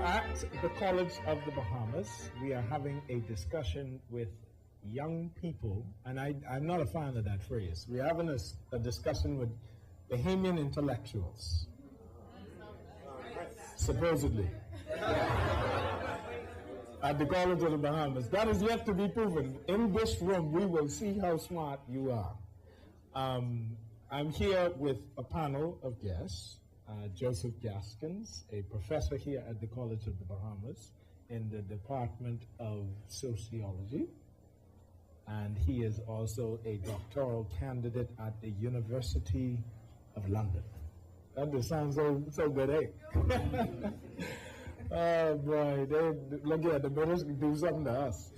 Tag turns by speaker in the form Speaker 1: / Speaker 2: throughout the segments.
Speaker 1: at the College of the Bahamas, we are having a discussion with young people, and I'm not a fan of that phrase. We're having a discussion with Bahamian intellectuals, supposedly, at the College of the Bahamas. That is yet to be proven. In this room, we will see how smart you are. I'm here with a panel of guests. Joseph Gaskins, a professor here at the College of the Bahamas in the Department of Sociology, and he is also a doctoral candidate at the University of London. That just sounds so good, eh? Oh boy, look at the British do something to us.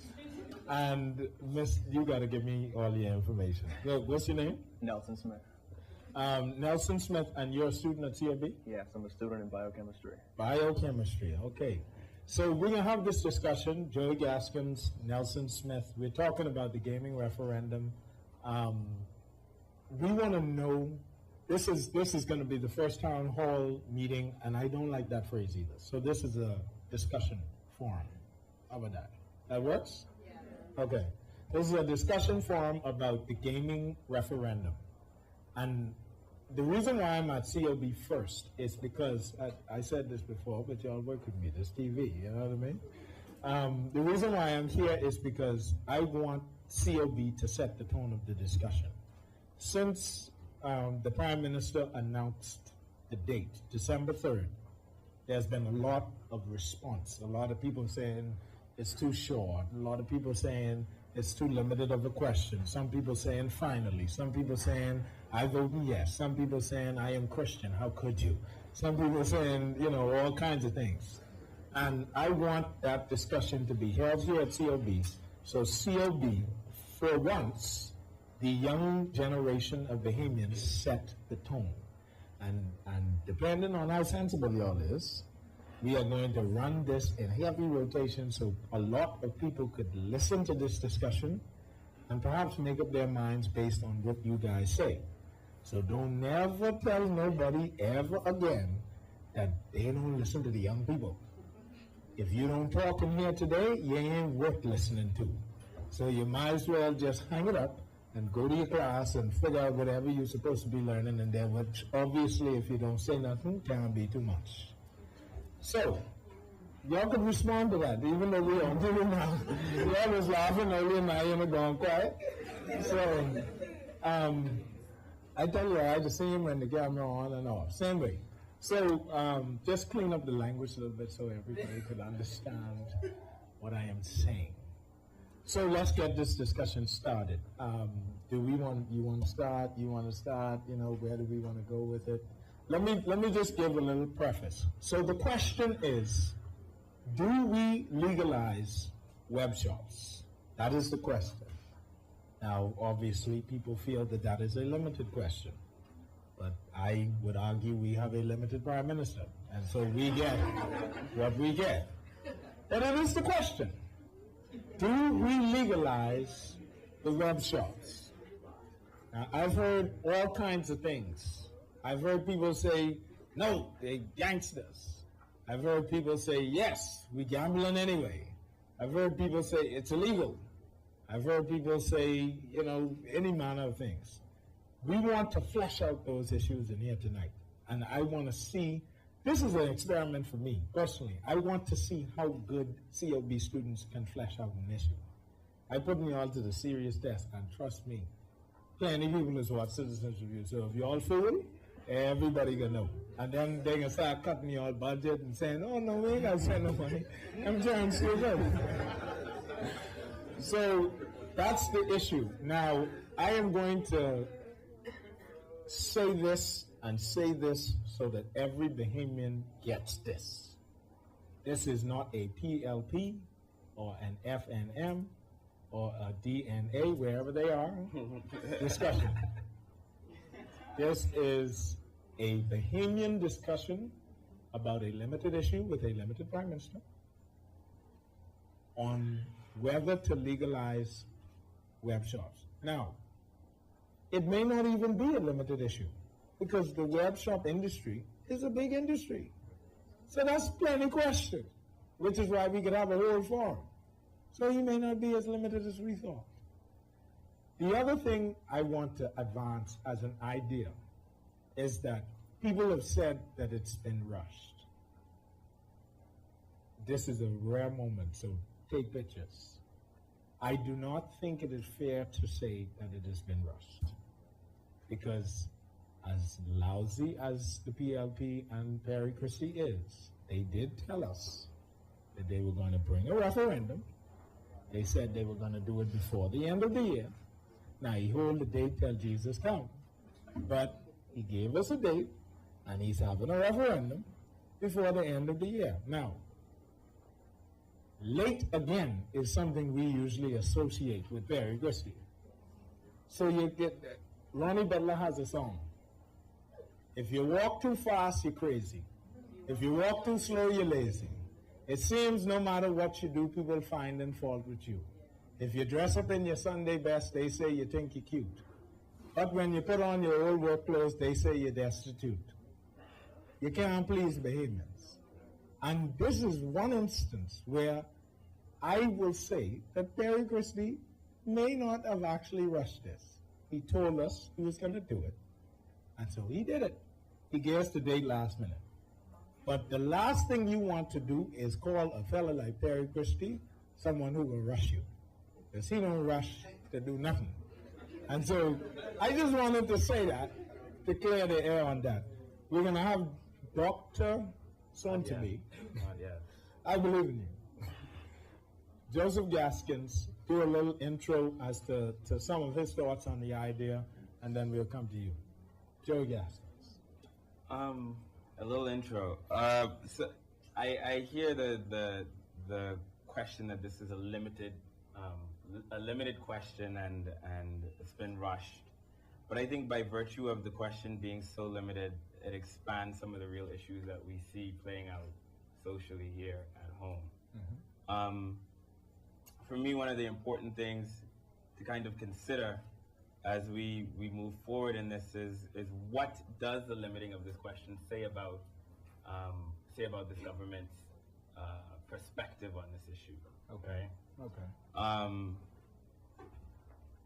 Speaker 1: And Miss, you got to give me all the information. What's your name?
Speaker 2: Nelson Smith.
Speaker 1: Nelson Smith, and you're a student at COB?
Speaker 2: Yes, I'm a student in biochemistry.
Speaker 1: Biochemistry, okay. So we're going to have this discussion, Joey Gaskins, Nelson Smith. We're talking about the gaming referendum. We want to know, this is going to be the first town hall meeting, and I don't like that phrase either. So this is a discussion forum. How about that? That works? Yeah. Okay. This is a discussion forum about the gaming referendum. And the reason why I'm at COB first is because, I said this before, but y'all work with me, this TV, you know what I mean? The reason why I'm here is because I want COB to set the tone of the discussion. Since the Prime Minister announced the date, December 3rd, there's been a lot of response. A lot of people saying it's too short. A lot of people saying it's too limited of a question. Some people saying finally. Some people saying I vote yes. Some people saying I am Christian. How could you? Some people saying, you know, all kinds of things. And I want that discussion to be held here at COB. So COB, for once, the young generation of Bahamians set the tone. And depending on how sensible y'all is, we are going to run this in heavy rotation so a lot of people could listen to this discussion and perhaps make up their minds based on what you guys say. So don't never tell nobody ever again that they don't listen to the young people. If you don't talk in here today, you ain't worth listening to. So you might as well just hang it up and go to your class and figure out whatever you're supposed to be learning, and then which obviously if you don't say nothing, can't be too much. So, y'all could respond to that, even though we don't do it now. Y'all was laughing earlier, now you're going quiet. So, I tell you, I just see him when the camera on and off. Same way. So, just clean up the language a little bit so everybody could understand what I am saying. So let's get this discussion started. You want to start? You want to start? You know, where do we want to go with it? Let me just give a little preface. So the question is, do we legalize web shops? That is the question. Now, obviously, people feel that that is a limited question. But I would argue we have a limited prime minister. And so we get what we get. And it is the question. Do we legalize the web shops? Now, I've heard all kinds of things. I've heard people say, no, they're gangsters. I've heard people say, yes, we gambling anyway. I've heard people say it's illegal. I've heard people say, you know, any manner of things. We want to flesh out those issues in here tonight. And I want to see, this is an experiment for me, personally. I want to see how good COB students can flesh out an issue. I put me all to the serious test, and trust me, plenty of people is watch Citizens Review. So if you all fool, everybody gonna know. And then they gonna start cutting your budget and saying, oh no, we ain't gotta spend no money. I'm trying to save up. So that's the issue. Now, I am going to say this and say this so that every Bahamian gets this. This is not a PLP or an FNM or a DNA, wherever they are, discussion. This is a Bahamian discussion about a limited issue with a limited prime minister on whether to legalize web shops. Now, it may not even be a limited issue because the web shop industry is a big industry. So that's plenty question. which is why we could have a whole forum. So he may not be as limited as we thought. The other thing I want to advance as an idea is that people have said that it's been rushed. This is a rare moment, so take pictures. I do not think it is fair to say that it has been rushed, because as lousy as the PLP and Perry Christie is, they did tell us that they were going to bring a referendum. They said they were going to do it before the end of the year. Now, he hold the date till Jesus comes. But he gave us a date, and he's having a referendum before the end of the year. Now, late again is something we usually associate with Perry Christie. So you get, Ronnie Butler has a song. If you walk too fast, you're crazy. If you walk too slow, you're lazy. It seems no matter what you do, people find and fault with you. If you dress up in your Sunday best, they say you think you're cute. But when you put on your old work clothes, they say you're destitute. You can't please Bahamians. And this is one instance where I will say that Perry Christie may not have actually rushed this. He told us he was going to do it. And so he did it. He gave us the date last minute. But the last thing you want to do is call a fella like Perry Christie someone who will rush you. Because he don't rush to do nothing. And so I just wanted to say that, to clear the air on that. We're going to have Dr. Soon-to-be.
Speaker 2: Not yet.
Speaker 1: I believe in you. Joseph Gaskins, do a little intro as to some of his thoughts on the idea, and then we'll come to you. Joe Gaskins.
Speaker 3: A little intro. So I hear the question that this is a limited question and it's been rushed. But I think by virtue of the question being so limited, it expands some of the real issues that we see playing out socially here at home. Mm-hmm. For me, one of the important things to kind of consider as we move forward in this is what does the limiting of this question say about this government's perspective on this issue? Okay.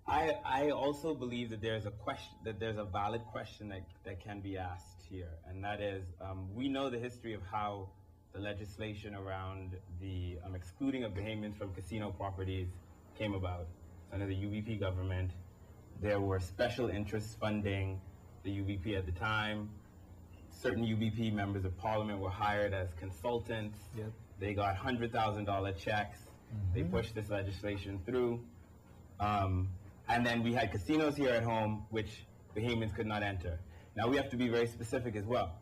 Speaker 3: I also believe that there's a valid question that can be asked here, and that is, we know the history of how the legislation around the excluding of Bahamians from casino properties came about. Under the UBP government, there were special interests funding the UBP at the time. Certain UBP members of parliament were hired as consultants. Yep. They got $100,000 checks. Mm-hmm. They pushed this legislation through. And then we had casinos here at home, which Bahamians could not enter. Now we have to be very specific as well.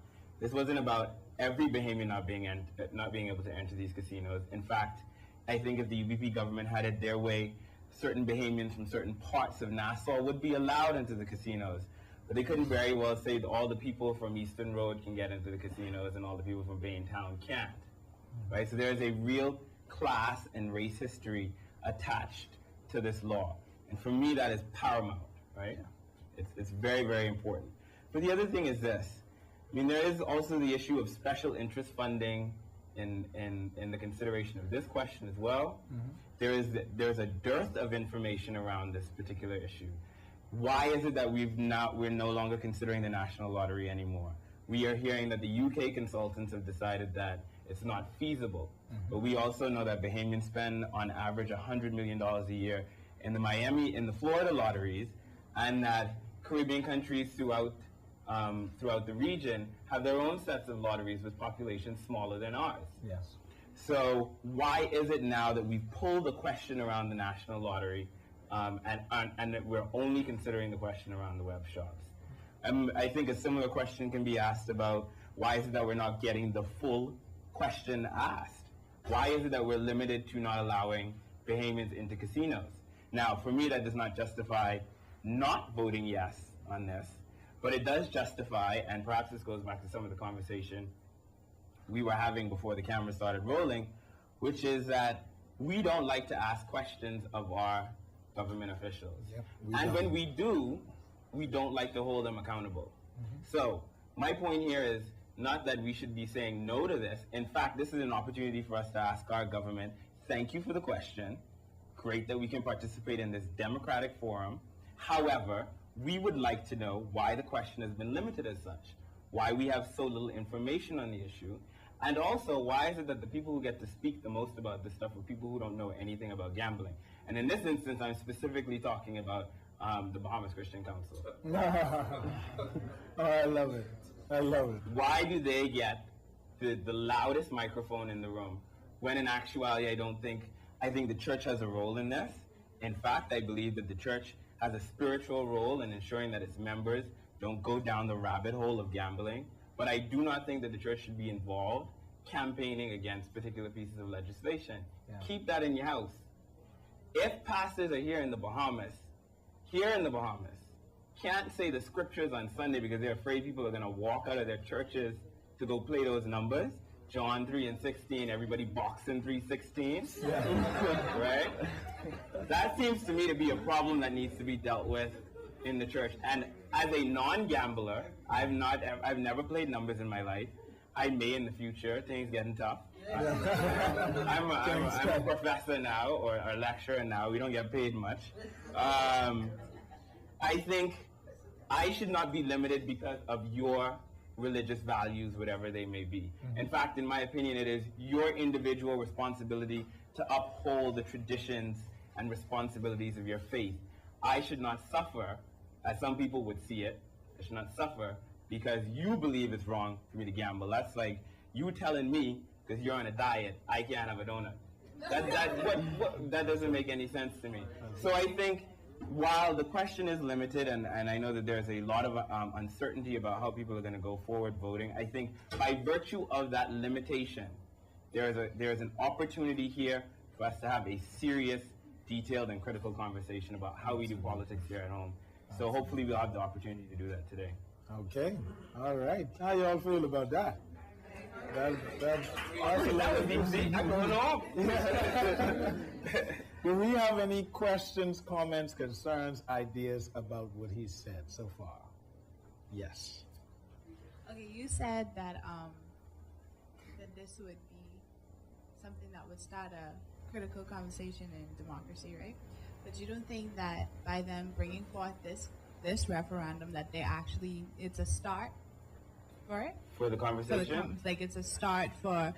Speaker 3: This wasn't about every Bahamian not being able to enter these casinos. In fact, I think if the UBP government had it their way, certain Bahamians from certain parts of Nassau would be allowed into the casinos. But they couldn't very well say that all the people from Eastern Road can get into the casinos and all the people from Baintown can't. Right? So there is a real class and race history attached to this law. And for me, that is paramount, right? It's very, very important. But the other thing is this. I mean, there is also the issue of special interest funding in the consideration of this question as well. Mm-hmm. There's a dearth of information around this particular issue. Why is it that we're no longer considering the national lottery anymore? We are hearing that the UK consultants have decided that it's not feasible. Mm-hmm. But we also know that Bahamians spend on average $100 million a year in the Florida lotteries, and that Caribbean countries throughout the region have their own sets of lotteries with populations smaller than ours.
Speaker 1: Yes. So
Speaker 3: why is it now that we pull the question around the national lottery and that we're only considering the question around the web shops? I think a similar question can be asked about why is it that we're not getting the full question asked? Why is it that we're limited to not allowing Bahamians into casinos? Now, for me, that does not justify not voting yes on this, but it does justify, and perhaps this goes back to some of the conversation we were having before the camera started rolling, which is that we don't like to ask questions of our government officials. Yep, and when we do, we don't like to hold them accountable. Mm-hmm. So my point here is not that we should be saying no to this. In fact, this is an opportunity for us to ask our government, thank you for the question. Great that we can participate in this democratic forum. However, we would like to know why the question has been limited as such, why we have so little information on the issue, and also why is it that the people who get to speak the most about this stuff are people who don't know anything about gambling. And in this instance, I'm specifically talking about the Bahamas Christian Council.
Speaker 1: Oh, I love it. I love it.
Speaker 3: Why do they get the loudest microphone in the room when in actuality I think the church has a role in this. In fact, I believe that the church has a spiritual role in ensuring that its members don't go down the rabbit hole of gambling. But I do not think that the church should be involved campaigning against particular pieces of legislation.
Speaker 1: Yeah.
Speaker 3: Keep that in your house. If pastors are here in the Bahamas, can't say the scriptures on Sunday because they're afraid people are going to walk out of their churches to go play those numbers, John 3:16, everybody boxing 3:16, right? That seems to me to be a problem that needs to be dealt with in the church. And as a non-gambler, I've never played numbers in my life. I may in the future. Things getting tough. I'm a professor now or a lecturer now. We don't get paid much. I think I should not be limited because of your religious values, whatever they may be. In fact, in my opinion, it is your individual responsibility to uphold the traditions and responsibilities of your faith. I should not suffer, as some people would see it, I should not suffer because you believe it's wrong for me to gamble. That's like you telling me, because you're on a diet, I can't have a donut. That doesn't make any sense to me. So I think while the question is limited, and I know that there's a lot of uncertainty about how people are going to go forward voting, I think by virtue of that limitation, there's an opportunity here for us to have a serious, detailed, and critical conversation about how we do politics here at home. So hopefully we'll have the opportunity to do that today.
Speaker 1: Okay. All right. How you all feel about that? That's awesome.
Speaker 3: That was easy. I'm going home.
Speaker 1: Do we have any questions, comments, concerns, ideas about what he said so far? Yes.
Speaker 4: Okay, you said that that this would be something that would start a critical conversation in democracy, right? But you don't think that by them bringing forth this referendum that it's a start for it?
Speaker 3: For the conversation?
Speaker 4: Like it's a start for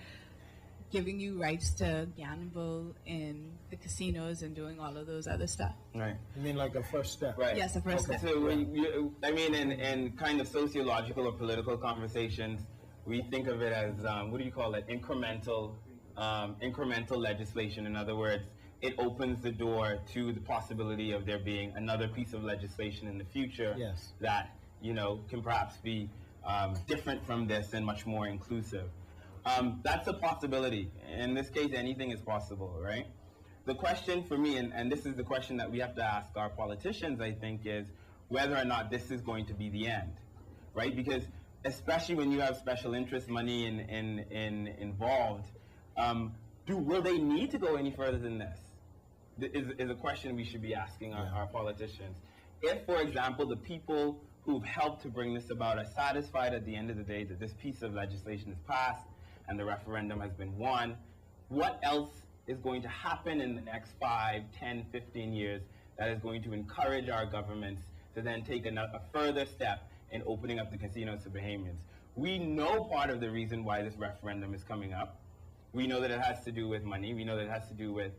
Speaker 4: giving you rights to gamble in the casinos and doing all of those other stuff.
Speaker 3: Right.
Speaker 1: You mean like a first step?
Speaker 3: Right.
Speaker 4: Yes, a first step.
Speaker 3: So in kind of sociological or political conversations, we think of it as, what do you call it, incremental legislation. In other words, it opens the door to the possibility of there being another piece of legislation in the future that, can perhaps be different from this and much more inclusive. That's a possibility. In this case, anything is possible, right? The question for me, and this is the question that we have to ask our politicians, I think, is whether or not this is going to be the end, right? Because especially when you have special interest money involved, will they need to go any further than this? Is a question we should be asking our politicians. If, for example, the people who've helped to bring this about are satisfied at the end of the day that this piece of legislation is passed and the referendum has been won, what else is going to happen in the next 5, 10, 15 years that is going to encourage our governments to then take a further step in opening up the casinos to Bahamians? We know part of the reason why this referendum is coming up. We know that it has to do with money. We know that it has to do with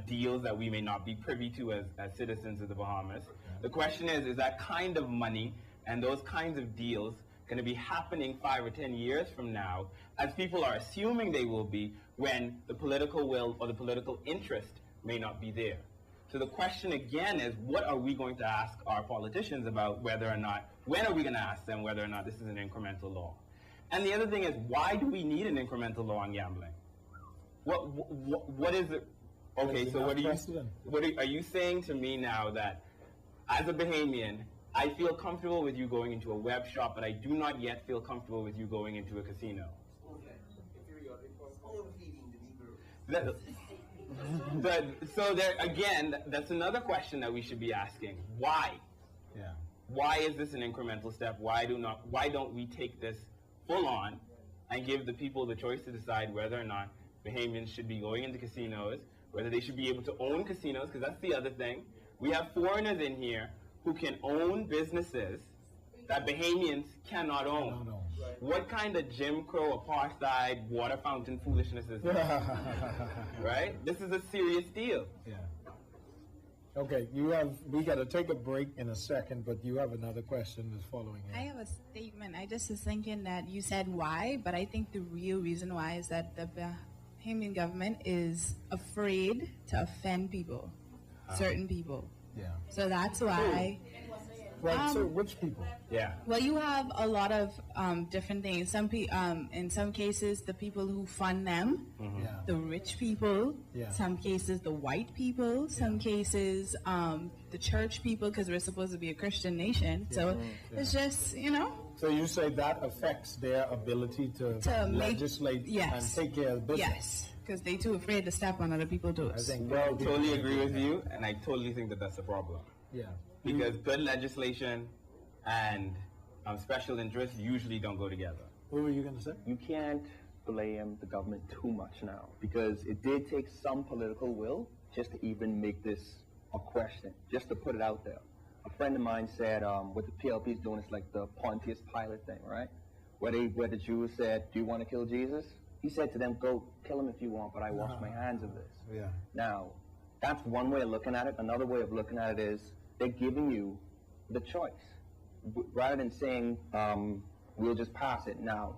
Speaker 3: deals that we may not be privy to as citizens of the Bahamas. The question is that kind of money and those kinds of deals going to be happening 5 or 10 years from now, as people are assuming they will be, when the political will or the political interest may not be there? So the question again is, what are we going to ask our politicians about when are we going to ask them whether or not this is an incremental law? And the other thing is, why do we need an incremental law on gambling? What is it? Okay, so are you saying to me now that as a Bahamian, I feel comfortable with you going into a web shop, but I do not yet feel comfortable with you going into a casino? So there again, that's another question that we should be asking. Why?
Speaker 1: Yeah.
Speaker 3: Why is this an incremental step? Why don't we take this full on and give the people the choice to decide whether or not Bahamians should be going into casinos, whether they should be able to own casinos, because that's the other thing. We have foreigners in here who can own businesses that Bahamians cannot own. What kind of Jim Crow, apartheid, water fountain foolishness is this? Right? This is a serious deal.
Speaker 1: Yeah. Okay, we got to take a break in a second, but you have another question that's following it.
Speaker 4: I have a statement. I just was thinking that you said why, but I think the real reason why is that the Bahamian government is afraid to offend people, certain people.
Speaker 1: Yeah.
Speaker 4: So that's why.
Speaker 1: Right, so which people?
Speaker 3: Yeah.
Speaker 4: Well, you have a lot of different things. In some cases, the people who fund them,
Speaker 1: Yeah.
Speaker 4: the rich people.
Speaker 1: Yeah.
Speaker 4: Some cases, the white people. Some cases, the church people, because we're supposed to be a Christian nation. So it's just,
Speaker 1: So you say that affects their ability to legislate and take care of business?
Speaker 4: Yes, because they're too afraid to step on other people's toes.
Speaker 1: I think
Speaker 3: Well, totally agree with you, and I totally think that that's a problem.
Speaker 1: Yeah.
Speaker 3: Because good legislation and special interests usually don't go together.
Speaker 1: What were you going to say?
Speaker 2: You can't blame the government too much now, because it did take some political will just to even make this a question, just to put it out there. A friend of mine said what the PLP is doing is like the Pontius Pilate thing, right? Where the Jews said, do you want to kill Jesus? He said to them, go kill him if you want, but I wash my hands of this.
Speaker 1: Yeah.
Speaker 2: Now, that's one way of looking at it. Another way of looking at it is they're giving you the choice. Rather than saying, we'll just pass it. Now,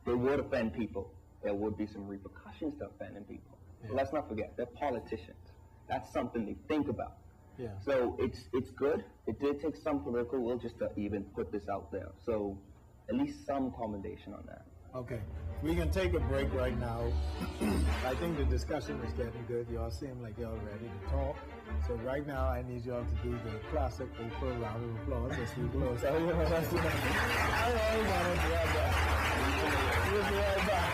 Speaker 2: they would offend people. There would be some repercussions to offending people.
Speaker 1: Yeah.
Speaker 2: But let's not forget, they're politicians. That's something they think about.
Speaker 1: Yeah.
Speaker 2: So it's good. It did take some political will just to even put this out there. So at least some commendation on that.
Speaker 1: Okay. We can take a break right now. I think the discussion is getting good. Y'all seem like y'all ready to talk. So right now, I need y'all to do the classic Oprah round of applause as we close. All right, let's do that. All right, everybody, be right back. We'll be right back.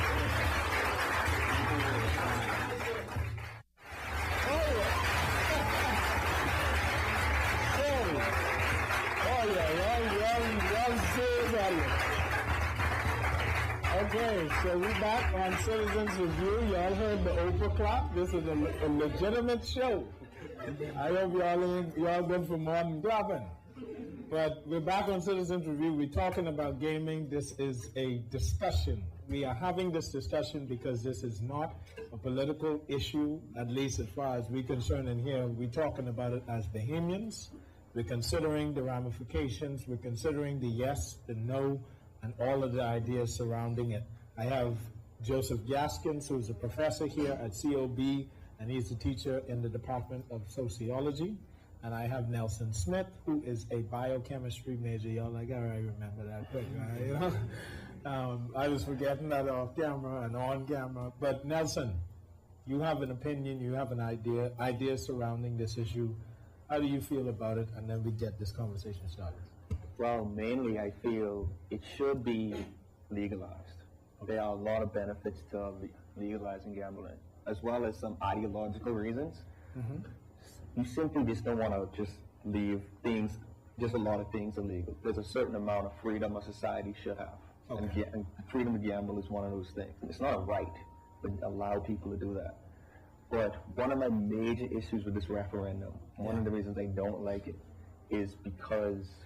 Speaker 1: Oh yeah, y'all serious audience. Okay, so we're back on Citizens Review. Y'all heard the Oprah clock. This is a legitimate show. I hope y'all good for more than clapping. But we're back on Citizens Review. We're talking about gaming. This is a discussion. We are having this discussion because this is not a political issue, at least as far as we're concerned in here. We're talking about it as Bahamians. We're considering the ramifications. We're considering the yes, the no, and all of the ideas surrounding it. I have Joseph Gaskins, who's a professor here at COB, and he's a teacher in the Department of Sociology. And I have Nelson Smith, who is a biochemistry major. Y'all like, all right, remember that quick, right? I was forgetting that off camera and on camera. But Nelson, you have an opinion, you have an idea surrounding this issue. How do you feel about it? And then we get this conversation started.
Speaker 2: Well, mainly I feel it should be legalized. Okay. There are a lot of benefits to legalizing gambling, as well as some ideological reasons. Mm-hmm. You simply just don't want to just leave things, just a lot of things illegal. There's a certain amount of freedom a society should have. Okay. And freedom to gamble is one of those things. It's not a right, but allow people to do that. But one of my major issues with this referendum, one of the reasons I don't like it, is because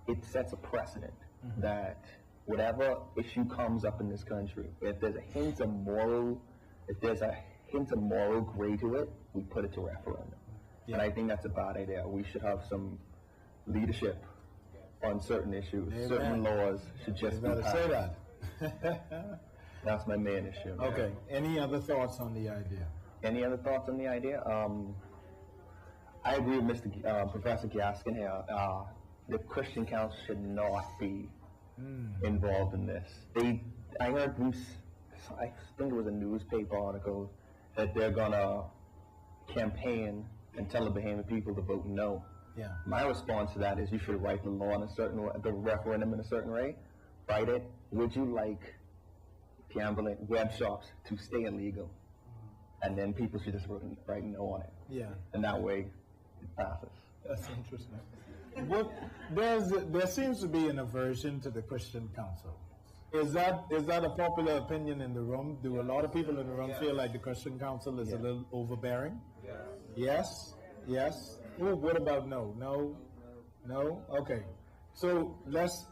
Speaker 2: it sets a precedent that whatever issue comes up in this country, if there's a hint of moral gray to it, we put it to referendum. Yeah. And I think that's a bad idea. We should have some leadership on certain issues. Amen. Certain laws should just be passed.
Speaker 1: Say that.
Speaker 2: That's my main issue.
Speaker 1: Okay. Any other thoughts on the idea?
Speaker 2: Any other thoughts on the idea? I agree with Professor Gaskin here. The Christian Council should not be involved in this. I heard I think it was a newspaper article that they're gonna campaign and tell the Bahamian people to vote no.
Speaker 1: Yeah.
Speaker 2: My response to that is you should write the law in a certain way, the referendum in a certain way. Write it. Would you like gambling web shops to stay illegal? And then people should just write no on it.
Speaker 1: Yeah.
Speaker 2: And that way it passes.
Speaker 1: That's interesting. There seems to be an aversion to the Christian Council. Is that a popular opinion in the room? Do a lot of people in the room feel like the Christian Council is a little overbearing? Yes. Yes. Ooh, what about no? No. No. Okay. So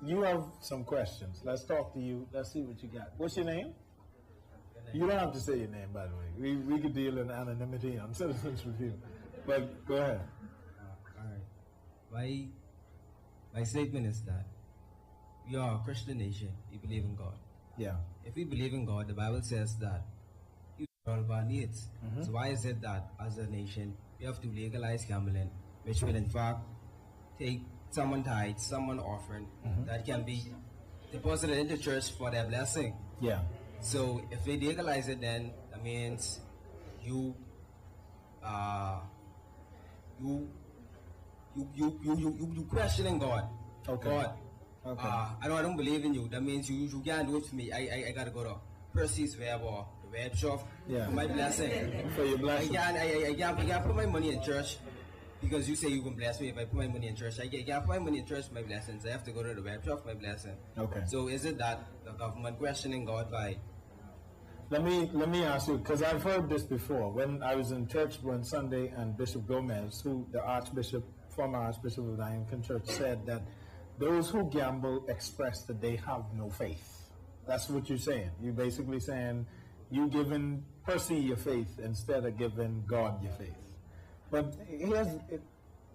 Speaker 1: you have some questions. Let's talk to you. Let's see what you got. What's your name? You don't have to say your name, by the way. We could deal in anonymity on Citizens Review. But go ahead.
Speaker 5: All right. My statement is that we are a Christian nation. We believe in God.
Speaker 1: Yeah.
Speaker 5: If we believe in God, the Bible says that we all of our needs. So why is it that as a nation we have to legalize gambling, which will in fact take someone tithe, someone offering that can be deposited into church for their blessing?
Speaker 1: Yeah.
Speaker 5: So if they legalize it, then that means you questioning God.
Speaker 1: Okay.
Speaker 5: God,
Speaker 1: Okay.
Speaker 5: I don't believe in you. That means you can't do it for me. I gotta go to Percy's web or the web shop
Speaker 1: Yeah.
Speaker 5: for my blessing.
Speaker 1: For your blessing.
Speaker 5: I can't put my money in church because you say you can bless me if I put my money in church. I can't put my money in church for my blessings. I have to go to the web shop for my blessing.
Speaker 1: Okay.
Speaker 5: So is it that the government questioning God by?
Speaker 1: Let me ask you, because I've heard this before. When I was in church one Sunday, and Bishop Gomez, former Archbishop of the Anglican Church, said that those who gamble express that they have no faith. That's what you're saying. You're basically saying you giving Percy your faith instead of giving God your faith. But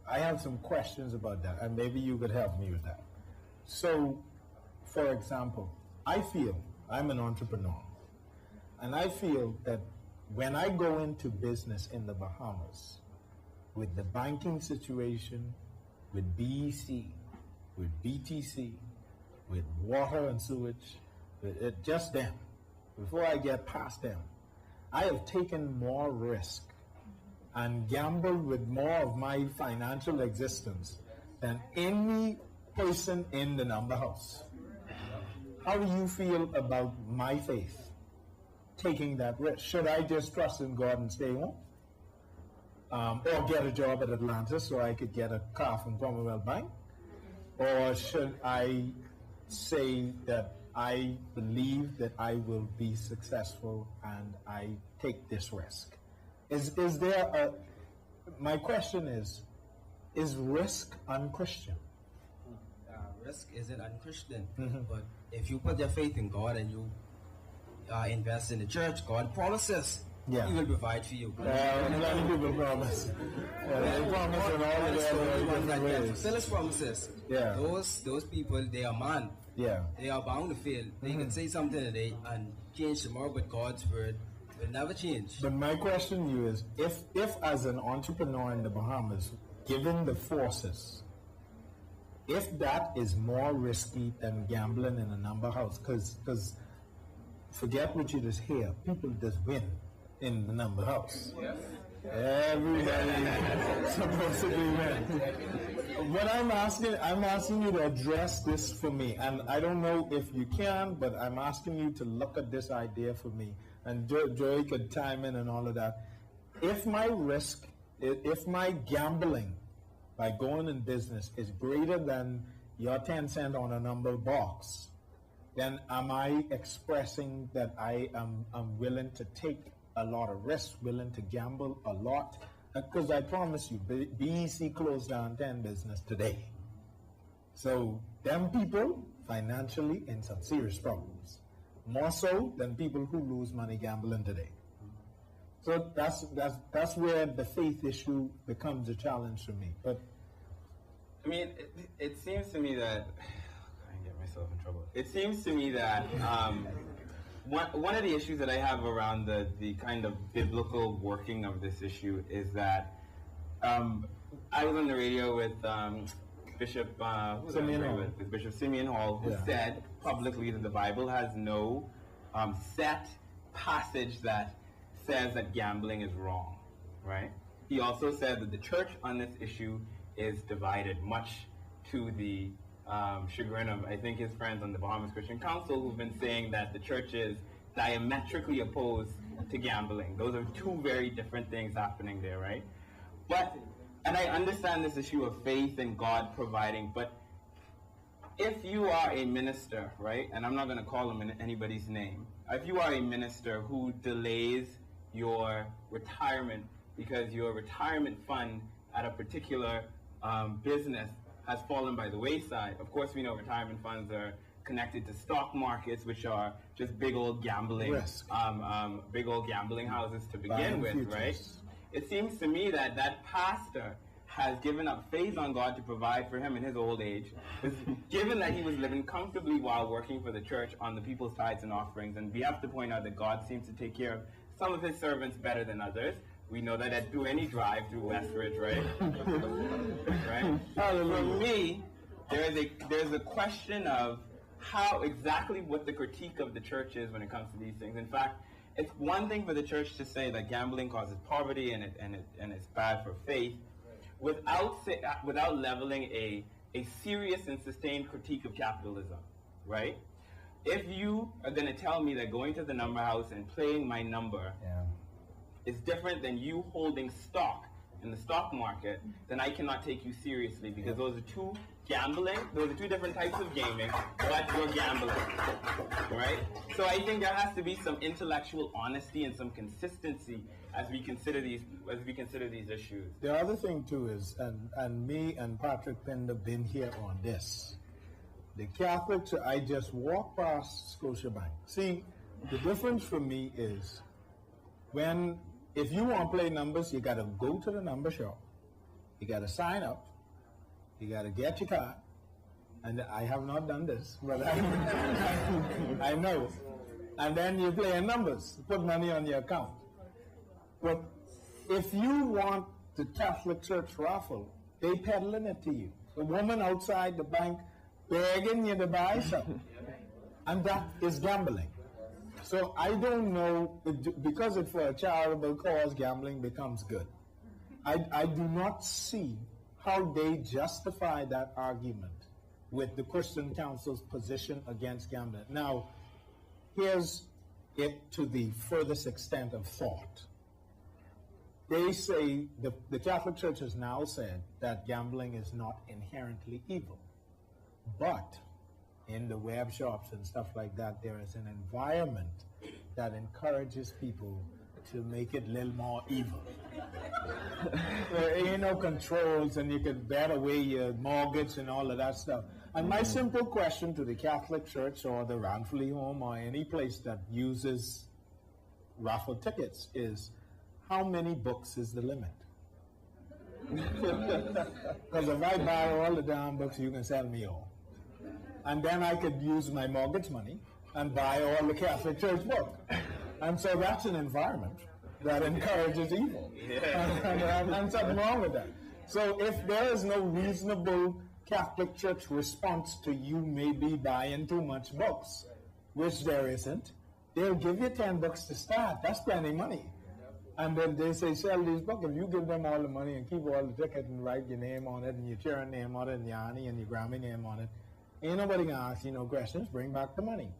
Speaker 1: I have some questions about that, and maybe you could help me with that. So, for example, I feel I'm an entrepreneur. And I feel that when I go into business in the Bahamas, with the banking situation, with BEC, with BTC, with water and sewage, with just them, before I get past them, I have taken more risk and gambled with more of my financial existence than any person in the number house. How do you feel about my faith? Taking that risk. Should I just trust in God and stay home? Or get a job at Atlantis so I could get a car from Commonwealth Bank? Or should I say that I believe that I will be successful and I take this risk? My question is risk unchristian?
Speaker 5: Risk isn't unchristian, but if you put your faith in God and you invest in the church, God promises He will provide for you.
Speaker 1: Many people promise. They promise in all of their ways.
Speaker 5: Fulfill His promises.
Speaker 1: Yeah.
Speaker 5: Those people, they are man.
Speaker 1: Yeah.
Speaker 5: They are bound to fail. They can say something today and change tomorrow, but God's word will never change.
Speaker 1: But my question to you is, if as an entrepreneur in the Bahamas, given the forces, if that is more risky than gambling in a number house, because forget what you just hear, people just win in the number house. Yes. Everybody supposed to be win. What I'm asking you to address this for me, and I don't know if you can, but I'm asking you to look at this idea for me, and Joey could chime in and all of that. If my risk, if my gambling by going in business is greater than your 10 cents on a number box, then am I expressing that I'm willing to take a lot of risk, willing to gamble a lot? Because I promise you, BEC closed down 10 business today. So them people financially in some serious problems, more so than people who lose money gambling today. So that's where the faith issue becomes a challenge for me. But
Speaker 3: I mean, it seems to me that I get myself in trouble. It seems to me that one of the issues that I have around the kind of biblical working of this issue is that I was on the radio with Bishop Simeon Hall, who said publicly that the Bible has no set passage that says that gambling is wrong, right? He also said that the church on this issue is divided, much to the chagrin of, I think, his friends on the Bahamas Christian Council, who've been saying that the church is diametrically opposed to gambling. Those are two very different things happening there, right? And I understand this issue of faith and God providing, but if you are a minister, right, and I'm not going to call him anybody's name, if you are a minister who delays your retirement because your retirement fund at a particular business has fallen by the wayside. Of course, we know retirement funds are connected to stock markets, which are just big old gambling, big old gambling houses to begin with, right? It seems to me that that pastor has given up faith on God to provide for him in his old age, given that he was living comfortably while working for the church on the people's tithes and offerings. And we have to point out that God seems to take care of some of his servants better than others. We know that through any drive through Westridge, right? Right? For me, there's a question of how exactly what the critique of the church is when it comes to these things. In fact, it's one thing for the church to say that gambling causes poverty and it's bad for faith, without leveling a serious and sustained critique of capitalism, right? If you are going to tell me that going to the number house and playing my number is different than you holding stock in the stock market, then I cannot take you seriously, because those are two different types of gaming, but you're gambling, right? So I think there has to be some intellectual honesty and some consistency as we consider these issues.
Speaker 1: The other thing too is, and me and Patrick Pender have been here on this. The Catholics, I just walk past Scotiabank. See, the difference for me is if you want to play numbers, you got to go to the number shop. You got to sign up. You got to get your card. And I have not done this, but I know. And then you play in numbers, put money on your account. But if you want the Catholic Church raffle, they peddling it to you. The woman outside the bank begging you to buy something. And that is gambling. So I don't know, because it's for a charitable cause, gambling becomes good. I do not see how they justify that argument with the Christian Council's position against gambling. Now, here's it to the furthest extent of thought. They say, the Catholic Church has now said that gambling is not inherently evil. But in the web shops and stuff like that, there is an environment that encourages people to make it a little more evil. There ain't no controls, and you can bet away your mortgage and all of that stuff. And my simple question to the Catholic Church or the Ranfully Home or any place that uses raffle tickets is, how many books is the limit? Because if I buy all the damn books, you can sell me all. And then I could use my mortgage money and buy all the Catholic Church books. And so that's an environment that encourages evil. And something wrong with that. So if there is no reasonable Catholic Church response to you maybe buying too much books, which there isn't, they'll give you 10 books to start. That's plenty money. And then they say, sell these books. If you give them all the money and keep all the tickets and write your name on it and your children's name on it and your auntie and your Grammy name on it, ain't nobody gonna ask you no questions. Bring back the money.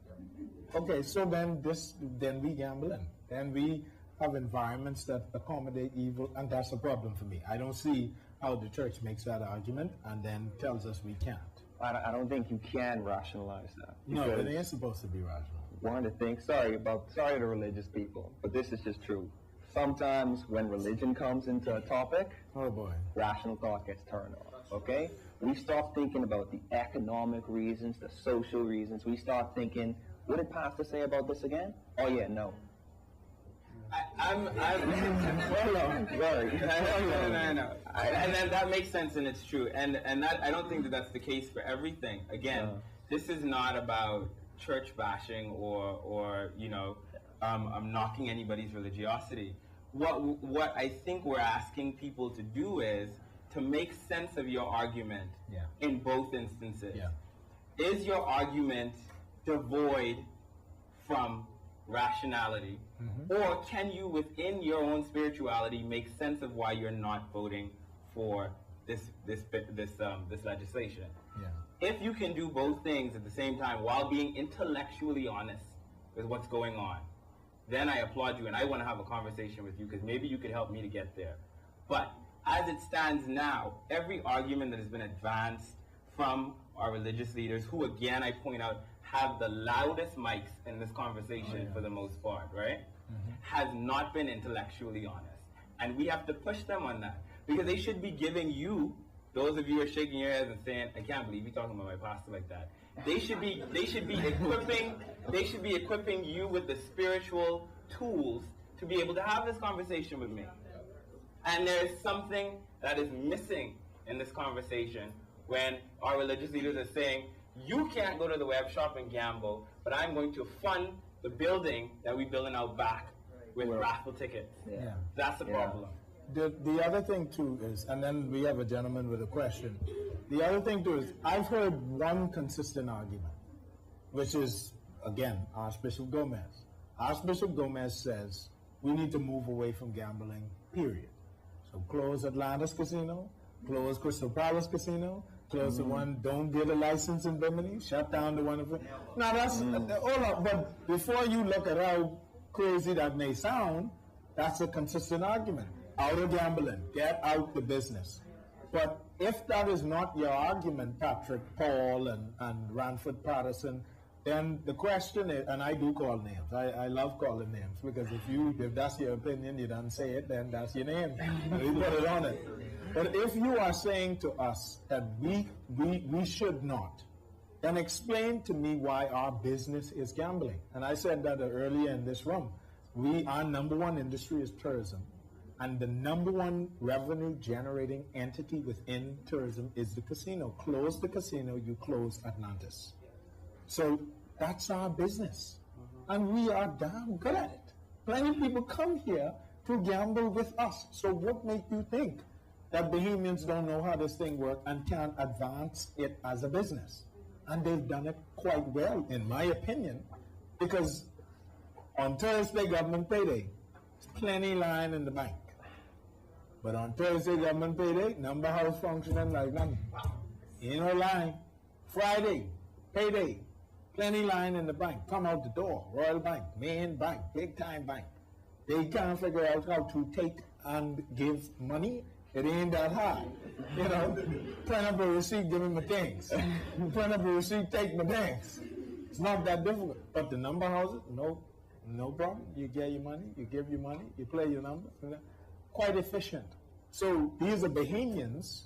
Speaker 1: Okay, so then we gambling. Then we have environments that accommodate evil, and that's a problem for me. I don't see how the church makes that argument and then tells us we can't.
Speaker 2: I don't think you can rationalize that.
Speaker 1: No, it ain't supposed to be rational.
Speaker 2: One of the things, sorry to religious people, but this is just true. Sometimes when religion comes into a topic,
Speaker 1: oh boy,
Speaker 2: rational thought gets turned off, okay? We start thinking about the economic reasons, the social reasons. We start thinking, what did Pastor say about this again? Oh yeah, no.
Speaker 3: Hold on, sorry. No. And then that makes sense and it's true. And that, I don't think that that's the case for everything. Again, this is not about church bashing or knocking anybody's religiosity. What I think we're asking people to do is to make sense of your argument in both instances. Yeah. Is your argument devoid from rationality, or can you, within your own spirituality, make sense of why you're not voting for this legislation? Yeah. If you can do both things at the same time while being intellectually honest with what's going on, then I applaud you, and I want to have a conversation with you because maybe you could help me to get there. But as it stands now, every argument that has been advanced from our religious leaders, who again I point out have the loudest mics in this conversation for the most part, right? Has not been intellectually honest. And we have to push them on that. Because they should be giving you, those of you who are shaking your heads and saying, I can't believe you're talking about my pastor like that. They should be equipping you with the spiritual tools to be able to have this conversation with me. And there is something that is missing in this conversation when our religious leaders are saying, you can't go to the web shop and gamble, but I'm going to fund the building that we build in our back with raffle tickets.
Speaker 1: Yeah.
Speaker 3: That's the problem.
Speaker 1: The other thing too is, and then we have a gentleman with a question. The other thing too is, I've heard one consistent argument, which is, again, Archbishop Gomez. Archbishop Gomez says we need to move away from gambling, period. So close Atlantis Casino, close Crystal Palace Casino, close the one, don't get a license in Bimini, shut down the one. Now that's all up, but before you look at how crazy that may sound, that's a consistent argument. Out of gambling, get out the business. But if that is not your argument, Patrick Paul and Ranford Patterson, then the question is, and I do call names. I love calling names, because if that's your opinion, you don't say it, then that's your name. You put it on it. But if you are saying to us that we should not, then explain to me why our business is gambling. And I said that earlier in this room. Our number one industry is tourism. And the number one revenue generating entity within tourism is the casino. Close the casino, you close Atlantis. So that's our business. And we are damn good at it. Plenty of people come here to gamble with us. So what makes you think that Bahamians don't know how this thing works and can't advance it as a business? And they've done it quite well, in my opinion, because on Thursday, government payday, there's plenty line in the bank. But on Thursday, government payday, number house functioning like nothing. Ain't no line. Friday, payday, plenty line in the bank. Come out the door, Royal Bank, main bank, big time bank. They can't figure out how to take and give money. It ain't that hard. You know, print up a receipt, give me my things. Print up a receipt, take my things. It's not that difficult. But the number houses, no problem. You get your money, you give your money, you play your numbers. Quite efficient. So these are Bahamians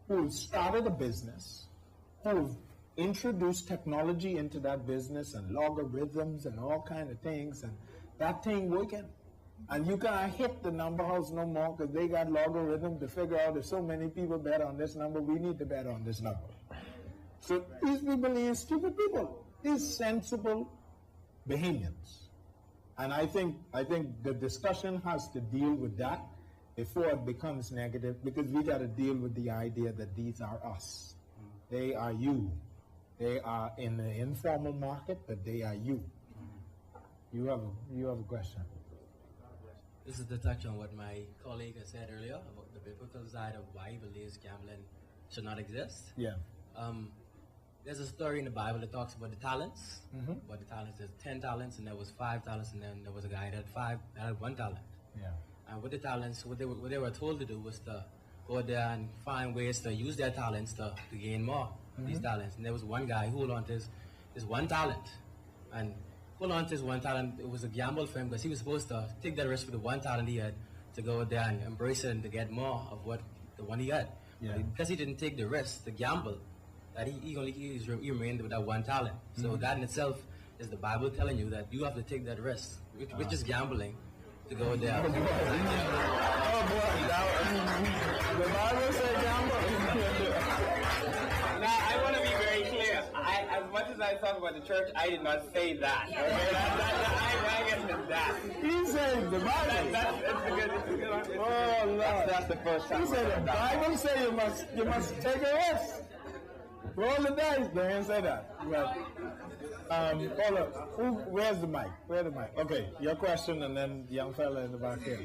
Speaker 1: who started a business, who've introduced technology into that business and logarithms and all kind of things, and that thing working. And you can't hit the number house no more because they got logarithm to figure out if so many people bet on this number, we need to bet on this number. So these people are stupid people. These sensible Bahamians. And I think the discussion has to deal with that before it becomes negative, because we got to deal with the idea that these are us. They are you. They are in the informal market, but they are you. You have a question.
Speaker 6: This is to touch on what my colleague has said earlier about the biblical side of why he believes gambling should not exist.
Speaker 1: Yeah.
Speaker 6: There's a story in the Bible that talks about the talents. About the talents, there's 10 talents, and there was 5 talents, and then there was a guy that had 1 talent.
Speaker 1: Yeah.
Speaker 6: And with the talents, what they were told to do was to go there and find ways to use their talents to gain more of these talents. And there was one guy who hold on to his 1 talent. And hold on to his 1 talent, it was a gamble for him because he was supposed to take that risk with the 1 talent he had to go there and embrace it and to get more of what the one he had.
Speaker 1: Yeah.
Speaker 6: But because he didn't take the risk, the gamble, that he remained with that 1 talent. So that in itself is the Bible telling you that you have to take that risk, which is gambling, to go there.
Speaker 1: Oh boy, the Bible said gamble.
Speaker 3: Now, I want to be very clear. As much as I talk about the church, I did not say that. Okay? I get that.
Speaker 1: He said the Bible.
Speaker 3: It's a good one.
Speaker 1: Oh Lord,
Speaker 2: That's the first time.
Speaker 1: he said the Bible say you must take a risk. Roll the dice. They didn't say that. But, hold up. Where's the mic? Where's the mic? Okay, your question, and then the young fella in the back here.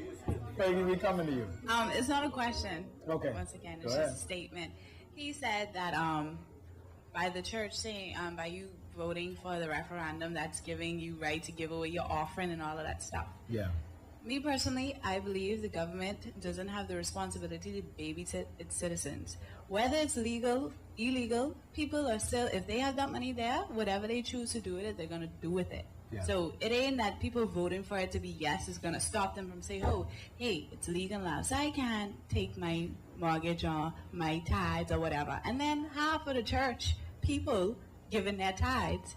Speaker 1: Peggy, we coming to you.
Speaker 4: It's not a question.
Speaker 1: Okay.
Speaker 4: Once again,
Speaker 1: Go
Speaker 4: it's
Speaker 1: ahead.
Speaker 4: just a statement. He said that by the church saying, by you voting for the referendum, that's giving you right to give away your offering and all of that stuff.
Speaker 1: Yeah.
Speaker 4: Me personally, I believe the government doesn't have the responsibility to babysit its citizens. Whether it's legal, illegal, people are still, if they have that money there, whatever they choose to do with it, they're going to do with it.
Speaker 1: Yeah.
Speaker 4: So it ain't that people voting for it to be yes is going to stop them from saying, oh, hey, it's legal now, so I can take my mortgage or my tithes or whatever. And then half of the church people giving their tithes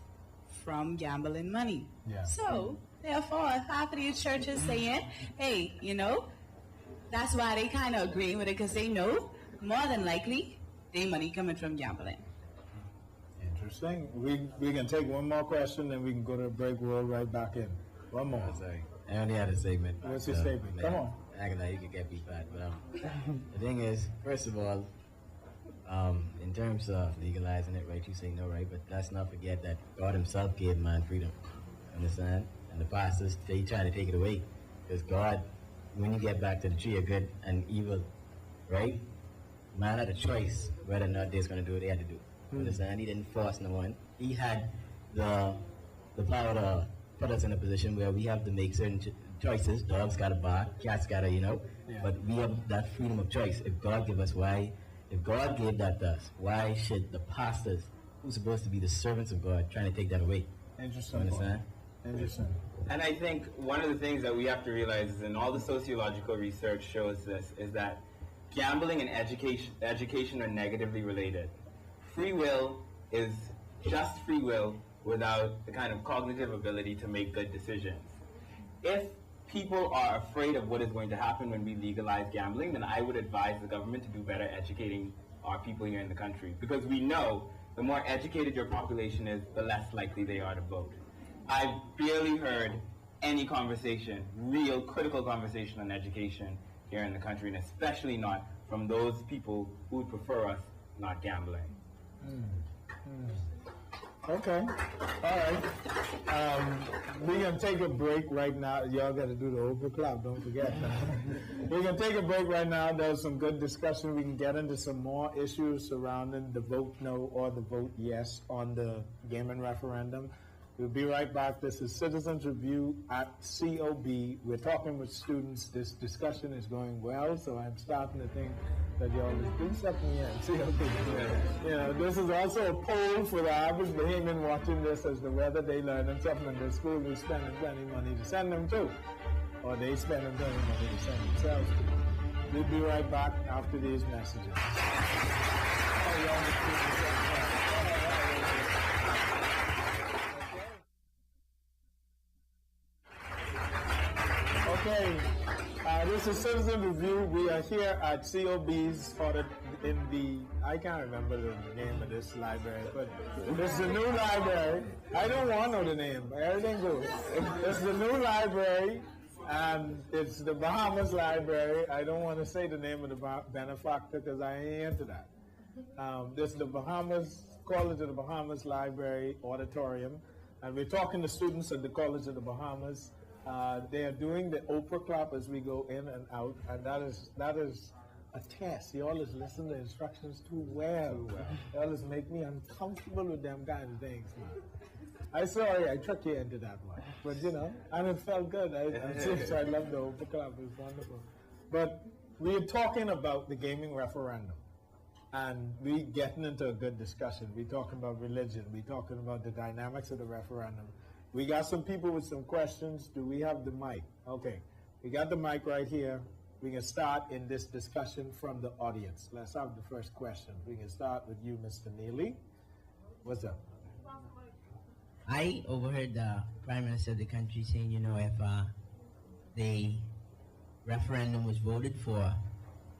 Speaker 4: from gambling money.
Speaker 1: Yeah.
Speaker 4: So therefore, half of these churches saying, hey, you know, that's why they kind of agreeing with it, because they know more than likely their money coming from gambling.
Speaker 1: Interesting. We can take one more question, and we can go to the break. We'll right back in. One more.
Speaker 5: Sorry. I only had a statement.
Speaker 1: What's your statement? Come on.
Speaker 5: Acting like you could get me back, but the thing is, first of all, in terms of legalizing it, right, you say no, right, but let's not forget that God himself gave man freedom, understand? And the pastors, they try to take it away, because God, when you get back to the tree of good and evil, right, man had a choice whether or not they're going to do what they had to do, understand? He didn't force no one. He had the power to put us in a position where we have to make certain choices. Dogs got to bark, cats got to, but we have that freedom of choice. If God gave us, if God gave that to us, why should the pastors, who's supposed to be the servants of God, trying to take that away?
Speaker 1: Interesting.
Speaker 5: Understand?
Speaker 1: Interesting.
Speaker 3: And I think one of the things that we have to realize is, and all the sociological research shows this, is that gambling and education are negatively related. Free will is just free will without the kind of cognitive ability to make good decisions. If people are afraid of what is going to happen when we legalize gambling, then I would advise the government to do better educating our people here in the country. Because we know the more educated your population is, the less likely they are to vote. I've barely heard any conversation, real critical conversation on education here in the country, and especially not from those people who would prefer us not gambling.
Speaker 1: Okay. All right. We're going to take a break right now. Y'all got to do the Oprah Club, don't forget. We're going to take a break right now. There's some good discussion. We can get into some more issues surrounding the vote no or the vote yes on the gaming referendum. We'll be right back. This is Citizens Review at COB. We're talking with students. This discussion is going well, so I'm starting to think that y'all is doing something here at COB. This is also a poll for the average Bahamian watching this as to whether they learning something in the school we spending plenty of money to send them to, or they spending plenty of money to send themselves to. We'll be right back after these messages. Okay, this is Citizen Review. We are here at COB's in the, I can't remember the name of this library, but this is a new library. I don't want to know the name, everything goes. It's the new library, and it's the Bahamas Library. I don't want to say the name of the benefactor because I ain't into that. This is the College of the Bahamas Library Auditorium, and we're talking to students at the College of the Bahamas. They are doing the Oprah clap as we go in and out, and that is a test. You always listen to instructions too well. You always make me uncomfortable with them kind of things, man. I'm sorry I tricked you into that one, but and it felt good. I love the Oprah clap. It was wonderful. But we're talking about the gaming referendum, and we're getting into a good discussion. We're talking about religion. We're talking about the dynamics of the referendum. We got some people with some questions. Do we have the mic? Okay, we got the mic right here. We can start in this discussion from the audience. Let's have the first question. We can start with you, Mr. Neely. What's up?
Speaker 7: I overheard the Prime Minister of the country saying, if the referendum was voted for,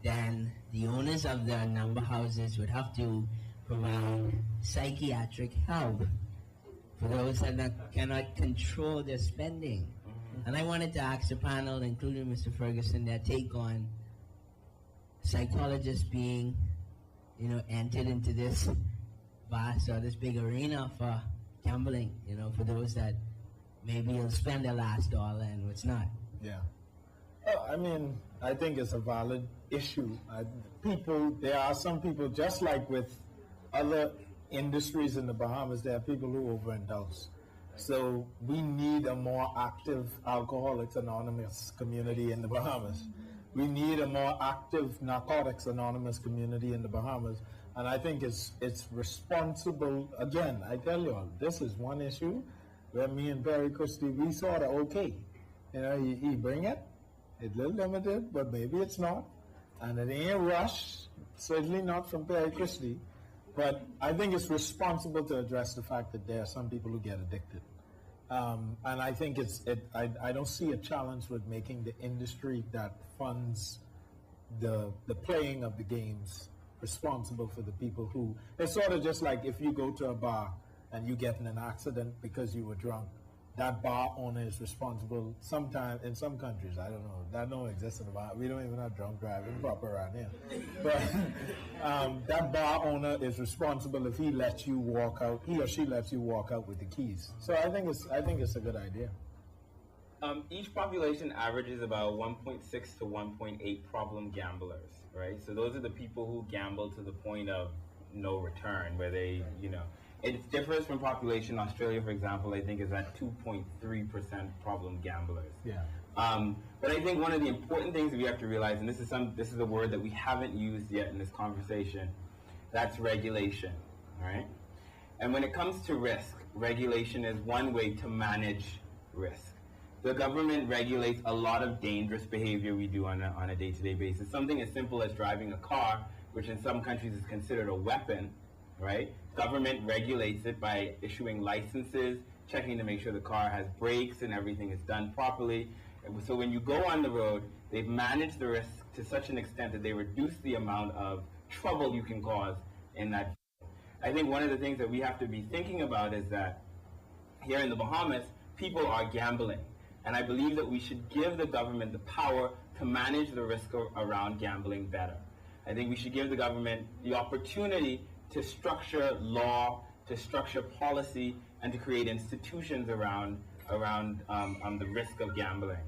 Speaker 7: then the owners of the number houses would have to provide psychiatric help for those that cannot control their spending. And I wanted to ask the panel, including Mr. Ferguson, their take on psychologists being, entered into this vast or this big arena for gambling, for those that maybe will spend their last dollar and what's not.
Speaker 1: Yeah. I think it's a valid issue. There are some people, just like with other industries in the Bahamas, there are people who overindulge. So we need a more active Alcoholics Anonymous community in the Bahamas. We need a more active Narcotics Anonymous community in the Bahamas. And I think it's responsible. Again, I tell you all, this is one issue where me and Perry Christie, we sort of okay. You know, he bring it. It's a little limited, but maybe it's not. And it ain't a rush, certainly not from Perry Christie. But I think it's responsible to address the fact that there are some people who get addicted. And I think I don't see a challenge with making the industry that funds the playing of the games responsible for the people who, it's sort of just like if you go to a bar and you get in an accident because you were drunk, that bar owner is responsible. Sometimes in some countries, I don't know, that don't exist in the bar. We don't even have drunk driving proper around here. But that bar owner is responsible if he lets you walk out, he or she lets you walk out with the keys. So I think it's a good idea.
Speaker 3: Each population averages about 1.6 to 1.8 problem gamblers, right? So those are the people who gamble to the point of no return, where they, you know, it differs from population. Australia, for example, I think is at 2.3% problem gamblers.
Speaker 1: Yeah.
Speaker 3: But I think one of the important things that we have to realize, and this is a word that we haven't used yet in this conversation, that's regulation, right? And when it comes to risk, regulation is one way to manage risk. The government regulates a lot of dangerous behavior we do on a day-to-day basis. Something as simple as driving a car, which in some countries is considered a weapon, right? Government regulates it by issuing licenses, checking to make sure the car has brakes and everything is done properly. And so when you go on the road, they've managed the risk to such an extent that they reduce the amount of trouble you can cause in that. I think one of the things that we have to be thinking about is that here in the Bahamas, people are gambling. And I believe that we should give the government the power to manage the risk around gambling better. I think we should give the government the opportunity to structure law, to structure policy, and to create institutions around the risk of gambling.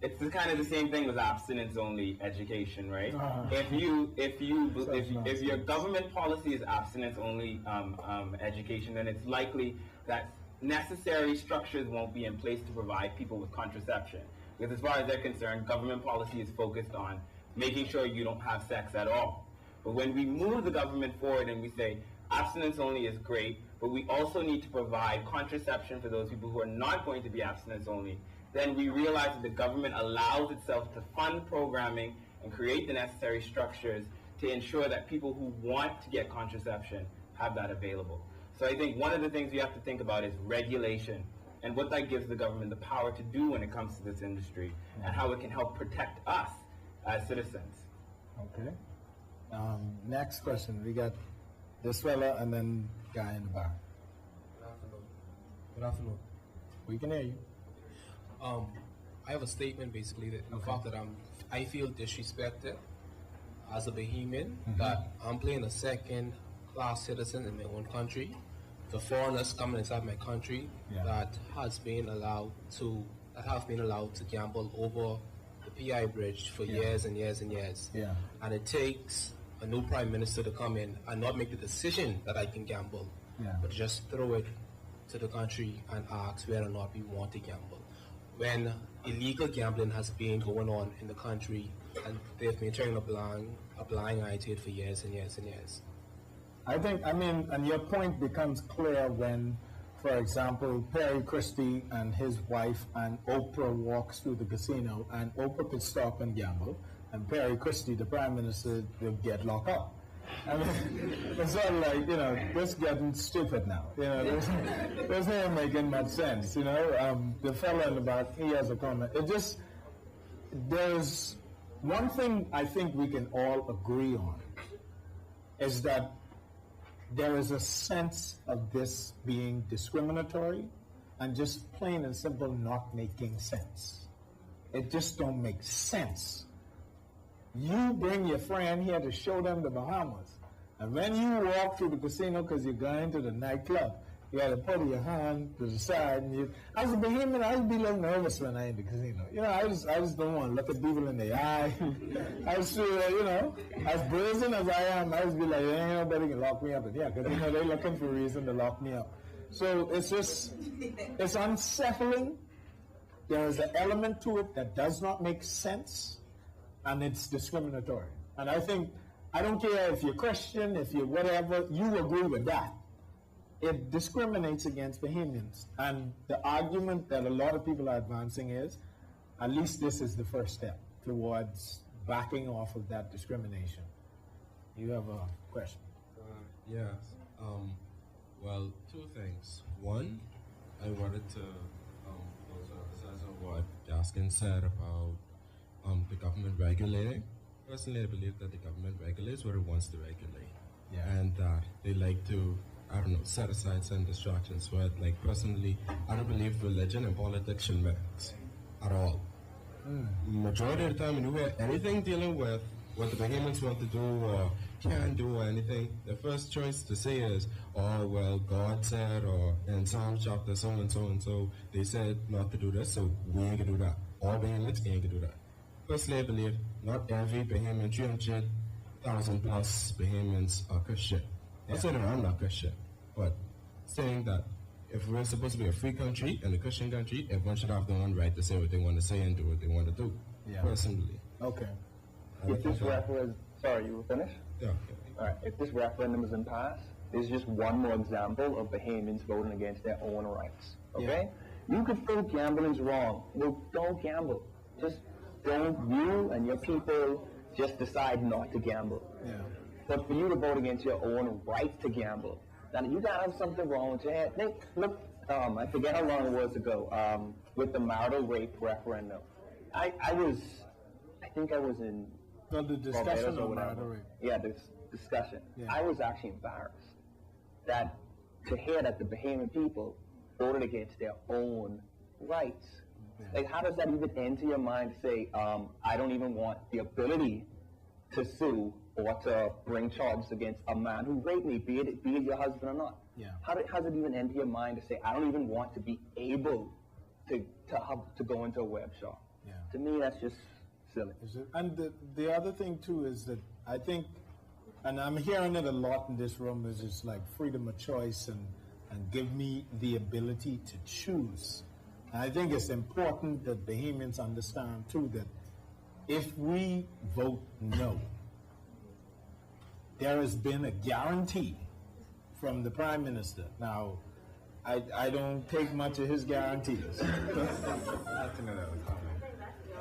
Speaker 3: It's kind of the same thing with abstinence-only education, right? If your government policy is abstinence-only education, then it's likely that necessary structures won't be in place to provide people with contraception. Because as far as they're concerned, government policy is focused on making sure you don't have sex at all. But when we move the government forward and we say abstinence only is great, but we also need to provide contraception for those people who are not going to be abstinence only, then we realize that the government allows itself to fund programming and create the necessary structures to ensure that people who want to get contraception have that available. So I think one of the things we have to think about is regulation and what that gives the government the power to do when it comes to this industry and how it can help protect us as citizens.
Speaker 1: Okay. Next question. We got this fella and then guy in the back.
Speaker 8: Good afternoon.
Speaker 1: We can hear you.
Speaker 8: I have a statement basically that the fact that I feel disrespected as a Bahamian, that I'm playing a second-class citizen in my own country. The foreigners coming inside my country that have been allowed to gamble over the PI bridge for years and years and years.
Speaker 1: Yeah.
Speaker 8: And it takes a new prime minister to come in and not make the decision that I can gamble, but just throw it to the country and ask whether or not we want to gamble. When illegal gambling has been going on in the country and they've been turning a blind eye to it for years and years and years.
Speaker 1: And your point becomes clear when, for example, Perry Christie and his wife and Oprah walks through the casino and Oprah could stop and gamble and Perry Christie, the prime minister, would get locked up. I mean, it's sort of like, this getting stupid now. This ain't making much sense, The fellow in the back, he has a comment. There's one thing I think we can all agree on is that there is a sense of this being discriminatory and just plain and simple not making sense. It just don't make sense. You bring your friend here to show them the Bahamas. And when you walk through the casino because you're going to the nightclub, you got to put your hand to the side. And as a Bahamian, I would be a little nervous when I'm in the casino. I just don't want to look at people in the eye. I was as brazen as I am, I would be like, ain't nobody can lock me up in here because they're looking for a reason to lock me up. So it's unsettling. There is an element to it that does not make sense, and it's discriminatory. And I think, I don't care if you're Christian, if you're whatever, you agree with that. It discriminates against Bahamians. And the argument that a lot of people are advancing is, at least this is the first step towards backing off of that discrimination. You have a question?
Speaker 9: Yes. Well, two things. One, I wanted to also emphasize on what Jaskin said about the government regulating. Personally, I believe that the government regulates what it wants to regulate.
Speaker 1: Yeah.
Speaker 9: And that they like to, I don't know, set aside some distractions. But like personally, I don't believe religion and politics should mix at all. Majority of the time, when you hear anything dealing with what the Bahamians want to do or can do or anything, the first choice to say is, oh, well, God said, or in Psalm chapter so and so and so, they said not to do this, so we ain't gonna do that. All Bahamians ain't gonna do that. Personally, I believe not every Bahamian, 300,000 plus Bahamians are Christian. Not saying that I'm not Christian, but saying that if we're supposed to be a free country and a Christian country, everyone should have their own right to say what they want to say and do what they want to do.
Speaker 1: Yeah.
Speaker 9: Personally.
Speaker 1: Okay.
Speaker 2: If this referendum, sorry, you were finished?
Speaker 9: Yeah.
Speaker 2: All right. If this referendum is passed, this is just one more example of Bahamians voting against their own rights. Okay? You could think gambling's wrong. Well, don't gamble. Just don't, you and your people just decide not to gamble.
Speaker 1: Yeah.
Speaker 2: But for you to vote against your own right to gamble, then you gotta have something wrong with your head. Look, I forget how long it was ago, with the marital rape referendum. I think I was in
Speaker 1: Well, the discussion
Speaker 2: Barbados or
Speaker 1: of
Speaker 2: whatever.
Speaker 1: marital rape.
Speaker 2: Yeah, this discussion.
Speaker 1: Yeah.
Speaker 2: I was actually embarrassed that to hear that the Bahamian people voted against their own rights.
Speaker 1: Yeah.
Speaker 2: Like, how does that even enter your mind to say, I don't even want the ability to sue or to bring charges against a man who raped me, be it your husband or not?
Speaker 1: Yeah.
Speaker 2: How does it even enter your mind to say, I don't even want to be able to go into a web shop?
Speaker 1: Yeah.
Speaker 2: To me, that's just silly.
Speaker 1: And the other thing too is that I think, and I'm hearing it a lot in this room, is it's like freedom of choice and give me the ability to choose. And I think it's important that Bahamians understand too that if we vote no, there has been a guarantee from the Prime Minister. Now, I don't take much of his guarantees.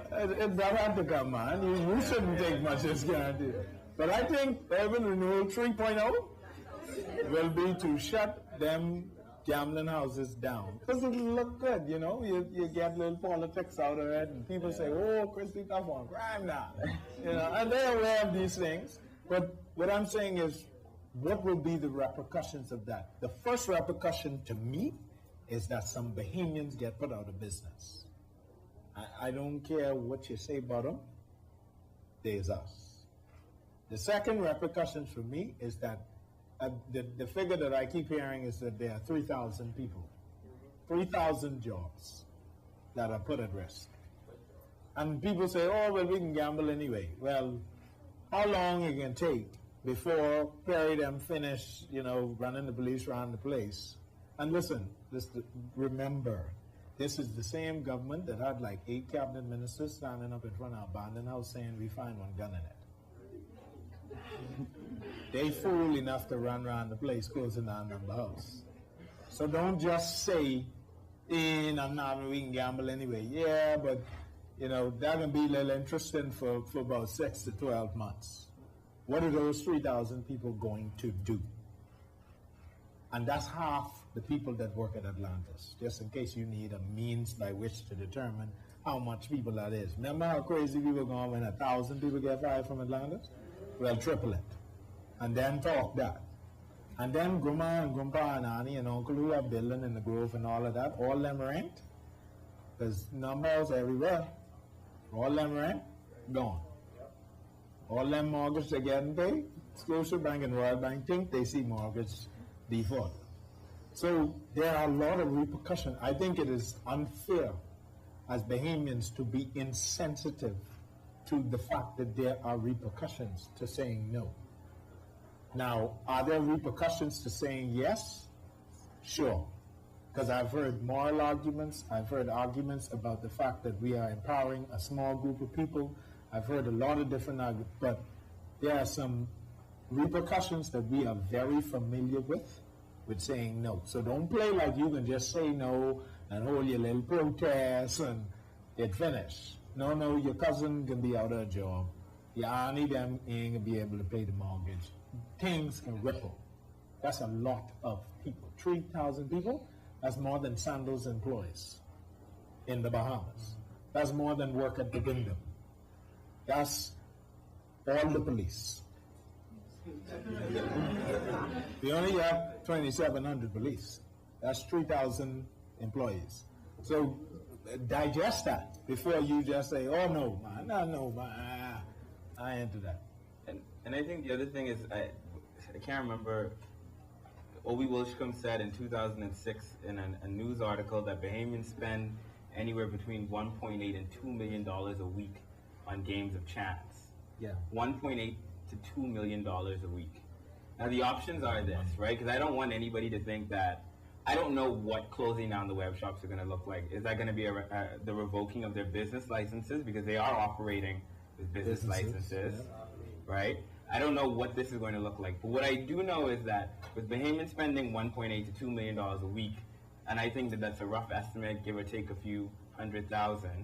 Speaker 1: That had to come, man. You shouldn't take much of his guarantees. But I think urban renewal 3.0 will be to shut them gambling houses down. Because it'll look good, you know. You get little politics out of it, and people say, oh, Christy tough on crime now. You know, and they're aware of these things. But what I'm saying is, what will be the repercussions of that? The first repercussion to me is that some Bahamians get put out of business. I don't care what you say about them. There's us. The second repercussion for me is that the figure that I keep hearing is that there are 3,000 people, 3,000 jobs that are put at risk. And people say, oh, well, we can gamble anyway. Well, how long it can take before Perry them finish, you know, running the police around the place? And listen, remember, this is the same government that had like 8 cabinet ministers standing up in front of our abandoned house saying we find one gun in it. They fool enough to run around the place closing down the house. So don't just say, we can gamble anyway. Yeah, but you know, that can be a little interesting for about 6 to 12 months. What are those 3,000 people going to do? And that's half the people that work at Atlantis, just in case you need a means by which to determine how much people that is. Remember how crazy we were going when 1,000 people get fired from Atlantis? Well, triple it. And then talk that. And then Grandma and Grandpa and Annie and Uncle who are building in the Grove and all of that, all them rent, there's numbers everywhere. All them rent, gone. All them mortgage they're getting paid, Scotia Bank and Royal Bank think they see mortgage default. So there are a lot of repercussions. I think it is unfair as Bahamians to be insensitive to the fact that there are repercussions to saying no. Now, are there repercussions to saying yes? Sure. Because I've heard moral arguments, I've heard arguments about the fact that we are empowering a small group of people. I've heard a lot of different arguments, but there are some repercussions that we are very familiar with saying no. So don't play like you can just say no and hold your little protest and get finished. No, your cousin can be out of a job. Your auntie them ain't gonna be able to pay the mortgage. Things can ripple. That's a lot of people. 3,000 people, that's more than Sandals employs in the Bahamas. That's more than work at the Kingdom. That's all the police. We only have 2,700 police. That's 3,000 employees. So digest that before you just say, oh no, man, no, man, I ain't into that.
Speaker 3: And I think the other thing is, I can't remember, Obi Wilshcombe said in 2006 in a news article that Bahamians spend anywhere between $1.8 and $2 million a week on games of chance.
Speaker 1: Yeah.
Speaker 3: 1.8 to $2 million a week. Now the options are this, right? Because I don't want anybody to think that, I don't know what closing down the web shops are going to look like. Is that going to be the revoking of their business licenses? Because they are operating with business licenses, right? I don't know what this is going to look like. But what I do know is that with Bahamians spending $1.8 to $2 million a week, and I think that that's a rough estimate, give or take a few 100,000,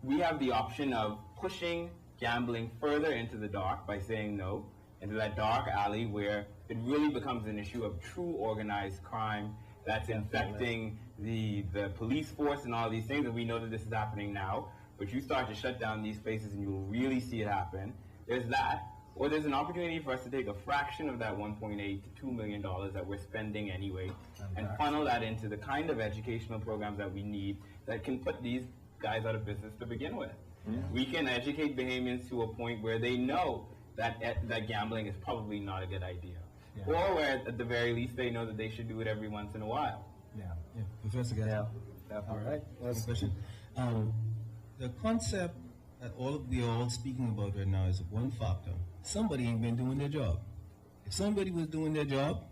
Speaker 3: we have the option of pushing gambling further into the dark by saying no, into that dark alley where it really becomes an issue of true organized crime that's infecting the police force and all these things, and we know that this is happening now. But you start to shut down these places and you'll really see it happen. There's that. Or there's an opportunity for us to take a fraction of that $1.8 to $2 million that we're spending anyway and funnel that into the kind of educational programs that we need that can put these guys out of business to begin with. Yeah. We can educate Bahamians to a point where they know that gambling is probably not a good idea. Yeah. Or where at the very least they know that they should do it every once in a while.
Speaker 1: Yeah.
Speaker 5: Professor Gass.
Speaker 2: Yeah.
Speaker 1: All right.
Speaker 5: That's a question. The concept that we are all speaking about right now is one factor. Somebody ain't been doing their job. If somebody was doing their job,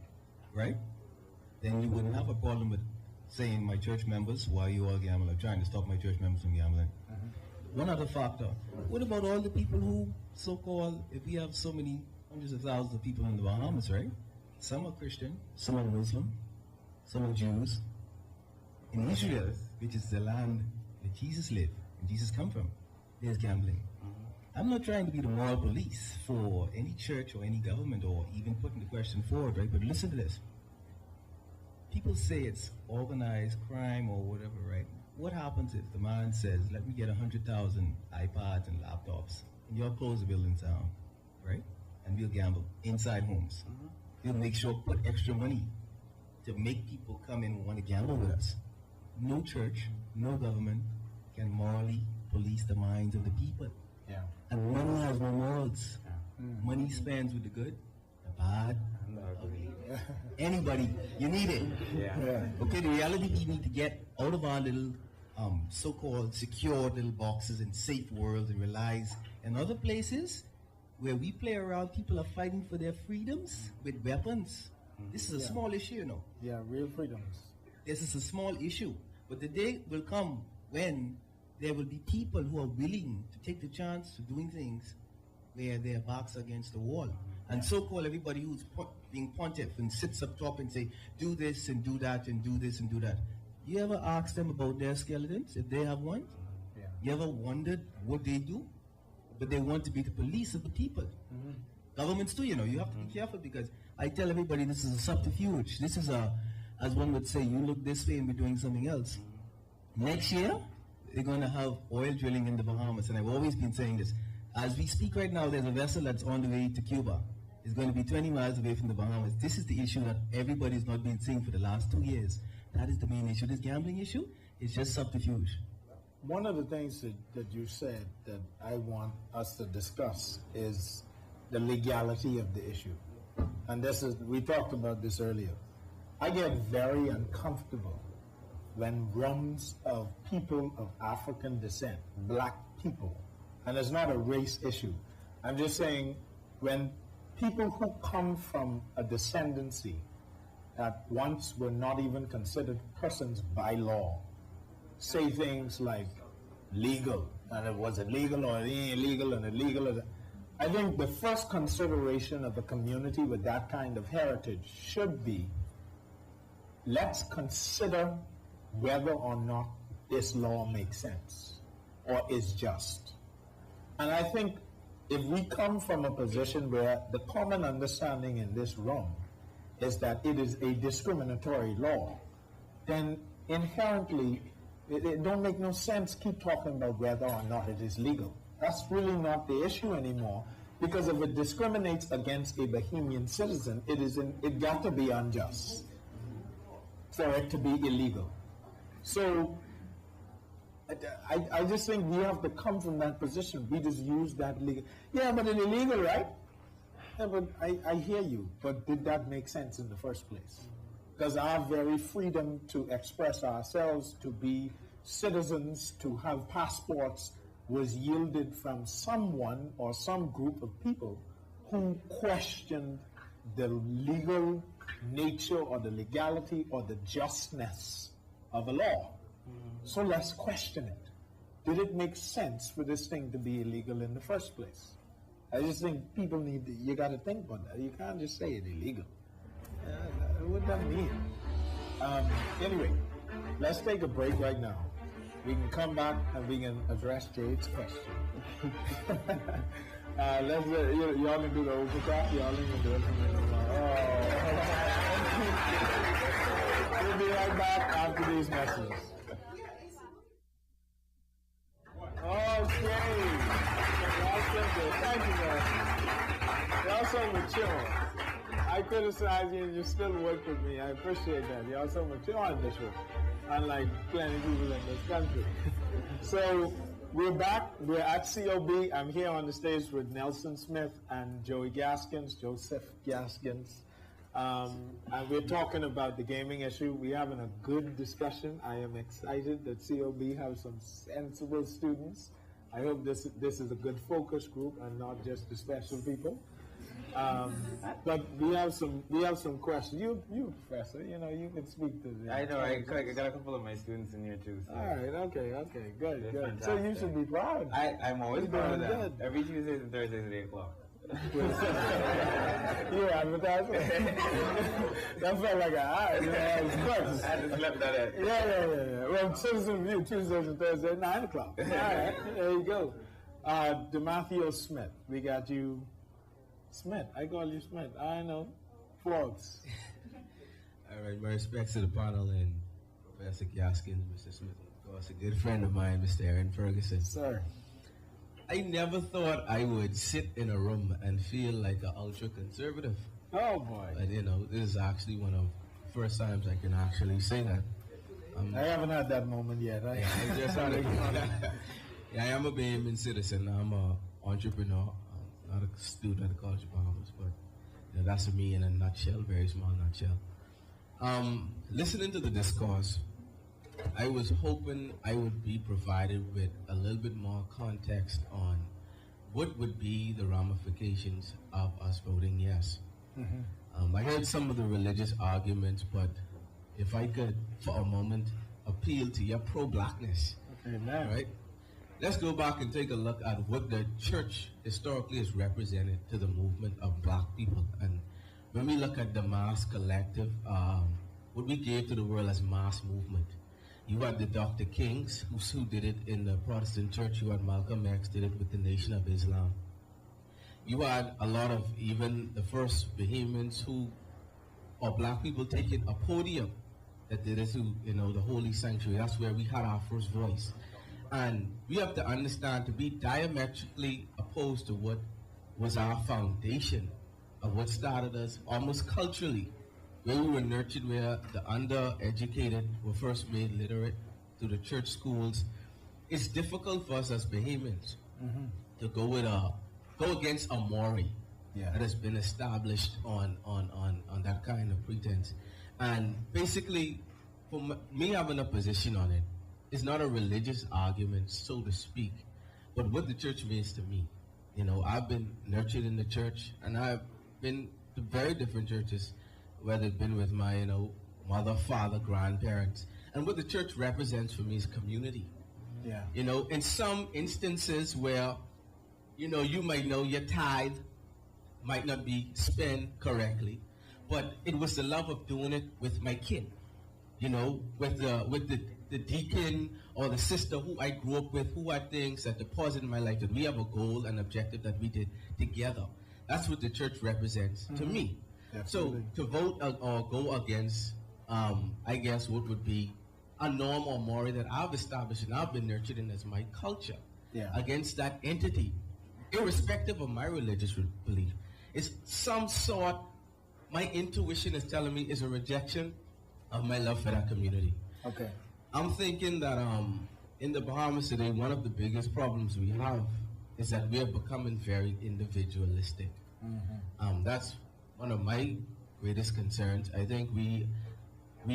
Speaker 5: right, then you wouldn't have a problem with saying, my church members, why you all gambling? I'm trying to stop my church members from gambling. One other factor. What about all the people who, so-called, if we have so many hundreds of thousands of people in the Bahamas, right? Some are Christian, some are Muslim, some are Jews. In Israel, which is the land that Jesus lived and Jesus come from, there's gambling. I'm not trying to be the moral police for any church or any government or even putting the question forward, right? But listen to this. People say it's organized crime or whatever, right? What happens if the man says, let me get 100,000 iPads and laptops, and you'll close the building down, right? And we'll gamble inside homes. We'll make sure put extra money to make people come in and want to gamble with us. No church, no government can morally police the minds of the people.
Speaker 1: Yeah.
Speaker 5: And money has no morals. Money spends with the good, the bad, and the ugly. Anybody, you need it. Okay, the reality we need to get out of our little so-called secure little boxes and safe worlds and realize in other places where we play around, people are fighting for their freedoms with weapons. This is a small issue, you know.
Speaker 1: Yeah, real freedoms.
Speaker 5: This is a small issue. But the day will come when there will be people who are willing to take the chance of doing things where their backs are against the wall. And so-called everybody who's being pontiff and sits up top and say, do this and do that and do this and do that. You ever ask them about their skeletons, if they have one?
Speaker 1: Yeah.
Speaker 5: You ever wondered what they do? But they want to be the police of the people. Governments too, you know, you have to be careful because I tell everybody this is a subterfuge. This is as one would say, you look this way and we're doing something else. Next year, they're going to have oil drilling in the Bahamas, and I've always been saying this. As we speak right now, there's a vessel that's on the way to Cuba. It's going to be 20 miles away from the Bahamas. This is the issue that everybody's not been saying for the last 2 years. That is the main issue. This gambling issue is just subterfuge.
Speaker 1: One of the things that you said that I want us to discuss is the legality of the issue. And we talked about this earlier. I get very uncomfortable when rums of people of African descent, black people, and it's not a race issue. I'm just saying when people who come from a descendancy that once were not even considered persons by law say things like legal, and it was illegal or illegal and illegal. I think the first consideration of a community with that kind of heritage should be, let's consider whether or not this law makes sense or is just. And I think if we come from a position where the common understanding in this room is that it is a discriminatory law, then inherently it don't make no sense keep talking about whether or not it is legal. That's really not the issue anymore, because if it discriminates against a Bahamian citizen, it got to be unjust for it to be illegal. So I just think we have to come from that position. We just use that legal. Yeah, but it's illegal, right? Yeah, but I hear you. But did that make sense in the first place? Because our very freedom to express ourselves, to be citizens, to have passports, was yielded from someone or some group of people who questioned the legal nature or the legality or the justness of a law. So let's question it. Did it make sense for this thing to be illegal in the first place? I just think people you got to think about that. You can't just say it's illegal. What does that mean? Anyway, let's take a break right now. We can come back and we can address Jade's question. Y'all can do the overcraft. Y'all can do it. We'll be right back after these messages. Okay. Y'all simple. Thank you, man. Y'all so mature. I criticize you and you still work with me. I appreciate that. Y'all so mature on this show, unlike plenty of people in this country. So we're back. We're at COB. I'm here on the stage with Nelson Smith and Joseph Gaskins. And we're talking about the gaming issue. We're having a good discussion. I am excited that COB have some sensible students. I hope this is a good focus group and not just the special people. But we have some questions. You professor, you can speak to them.
Speaker 3: I know. I got a couple of my students in here too. So.
Speaker 1: All right. Okay. Good.
Speaker 3: Fantastic.
Speaker 1: So you should be proud.
Speaker 3: I'm always proud of them.
Speaker 1: Good.
Speaker 3: Every Tuesdays and Thursdays at 8 o'clock.
Speaker 1: You advertising? That felt like I was close.
Speaker 3: I just left that in.
Speaker 1: Yeah. Well, Citizen View, Tuesdays and Thursdays at 9 o'clock. All right, there you go. Dematthew Smith, we got you. Smith, I call you Smith. I know. Forbes.
Speaker 5: All right, my respects to the panel and Professor Gaskins, Mr. Smith, of course, a good friend of mine, Mr. Aaron Ferguson.
Speaker 1: Sir.
Speaker 5: I never thought I would sit in a room and feel like an ultra-conservative.
Speaker 1: Oh, boy.
Speaker 5: But, this is actually one of the first times I can actually say that.
Speaker 1: I haven't had that moment yet. I
Speaker 5: just had it. Yeah, I am a Bahamian citizen. I'm an entrepreneur. I'm not a student at the College of Bahamas, but that's me in a nutshell, very small nutshell. Listening to the discourse, I was hoping I would be provided with a little bit more context on what would be the ramifications of us voting yes. Mm-hmm. I heard some of the religious arguments, but if I could, for a moment, appeal to your pro-blackness.
Speaker 1: Amen.
Speaker 5: Right? Let's go back and take a look at what the church historically has represented to the movement of black people. And when we look at the mass collective, what we gave to the world as mass movement, you had the Dr. Kings, who did it in the Protestant church. You had Malcolm X, did it with the Nation of Islam. You had a lot of even the first Bahamians or black people taking a podium that did it to, the Holy Sanctuary. That's where we had our first voice. And we have to understand to be diametrically opposed to what was our foundation of what started us almost culturally. Where we were nurtured, where the undereducated were first made literate through the church schools. It's difficult for us as Bahamians to go against a mores that has been established on that kind of pretense. And basically, for me having a position on it, it's not a religious argument, so to speak, but what the church means to me. I've been nurtured in the church, and I've been to very different churches. whether it's been with my, mother, father, grandparents. And what the church represents for me is community.
Speaker 1: Yeah.
Speaker 5: In some instances where, you might know your tithe might not be spent correctly, but it was the love of doing it with my kid. With the deacon or the sister who I grew up with, who had things that deposit in my life, that we have a goal and objective that we did together. That's what the church represents to me.
Speaker 1: Absolutely.
Speaker 5: So to vote or go against, I guess what would be a norm or moral that I've established and I've been nurtured in as my culture, against that entity, irrespective of my religious belief, is some sort, my intuition is telling me, is a rejection of my love for that community.
Speaker 1: Okay.
Speaker 5: I'm thinking that in the Bahamas today, one of the biggest problems we have is that we are becoming very individualistic. That's one of my greatest concerns. I think we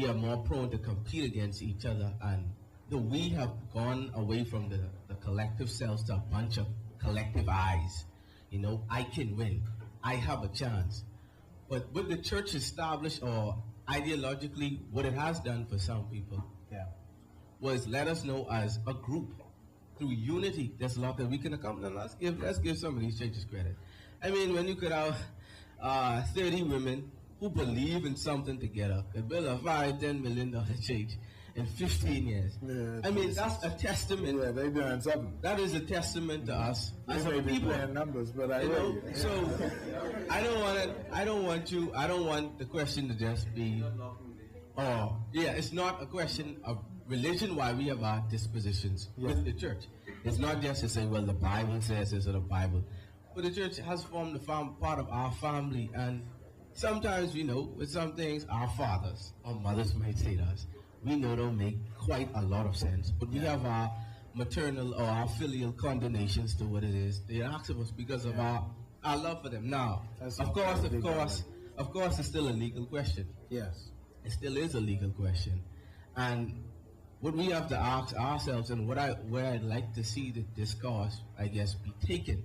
Speaker 5: are more prone to compete against each other, and we have gone away from the collective selves to a bunch of collective I's. I can win. I have a chance. But what the church established, or ideologically, what it has done for some people, was let us know as a group, through unity, there's a lot that we can accomplish. And let's give some of these churches credit. I mean, when you could have 30 women who believe in something together, could build a $5-10 million church in 15 years. I mean, that's a testament.
Speaker 1: Yeah, they're doing something.
Speaker 5: That is a testament to us as
Speaker 1: They
Speaker 5: a
Speaker 1: may be
Speaker 5: people.
Speaker 1: playing numbers, but I hear you.
Speaker 5: So I don't want the question to just be, it's not a question of religion, why we have our dispositions with the church. It's not just to say, well, the Bible says this or the Bible. But the church has formed part of our family, and sometimes, with some things, our fathers or mothers might say to us, we know don't make quite a lot of sense, but we have our maternal or our filial condemnations to what it is they ask of us because of our love for them. Now, of course, it's still a legal question.
Speaker 1: Yes.
Speaker 5: It still is a legal question. And what we have to ask ourselves, and where I'd like to see the discourse, I guess, be taken,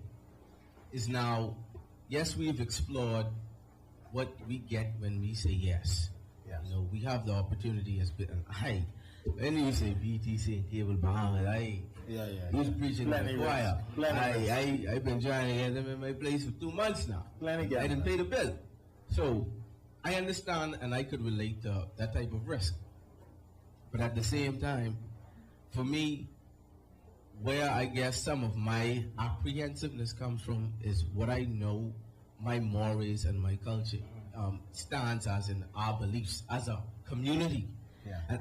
Speaker 5: is now, yes, we've explored what we get when we say yes. We have the opportunity as when you say BTC and Cable Bahamas, who's preaching in the choir? I've been trying to get them in my place for 2 months now. I didn't pay the bill. So I understand and I could relate to that type of risk. But at the same time, for me, where I guess some of my apprehensiveness comes from is what I know my mores and my culture stands as in our beliefs as a community.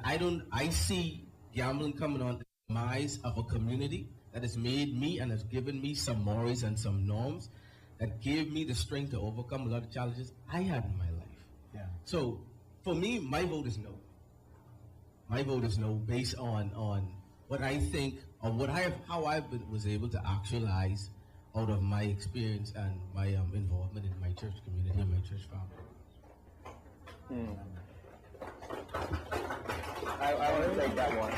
Speaker 5: And I see gambling coming on the demise of a community that has made me and has given me some mores and some norms that gave me the strength to overcome a lot of challenges I had in my life. So for me, my vote is no. My vote is no, based on what I think, or how I was able to actualize out of my experience and my involvement in my church community and my church family.
Speaker 2: I want to take that one.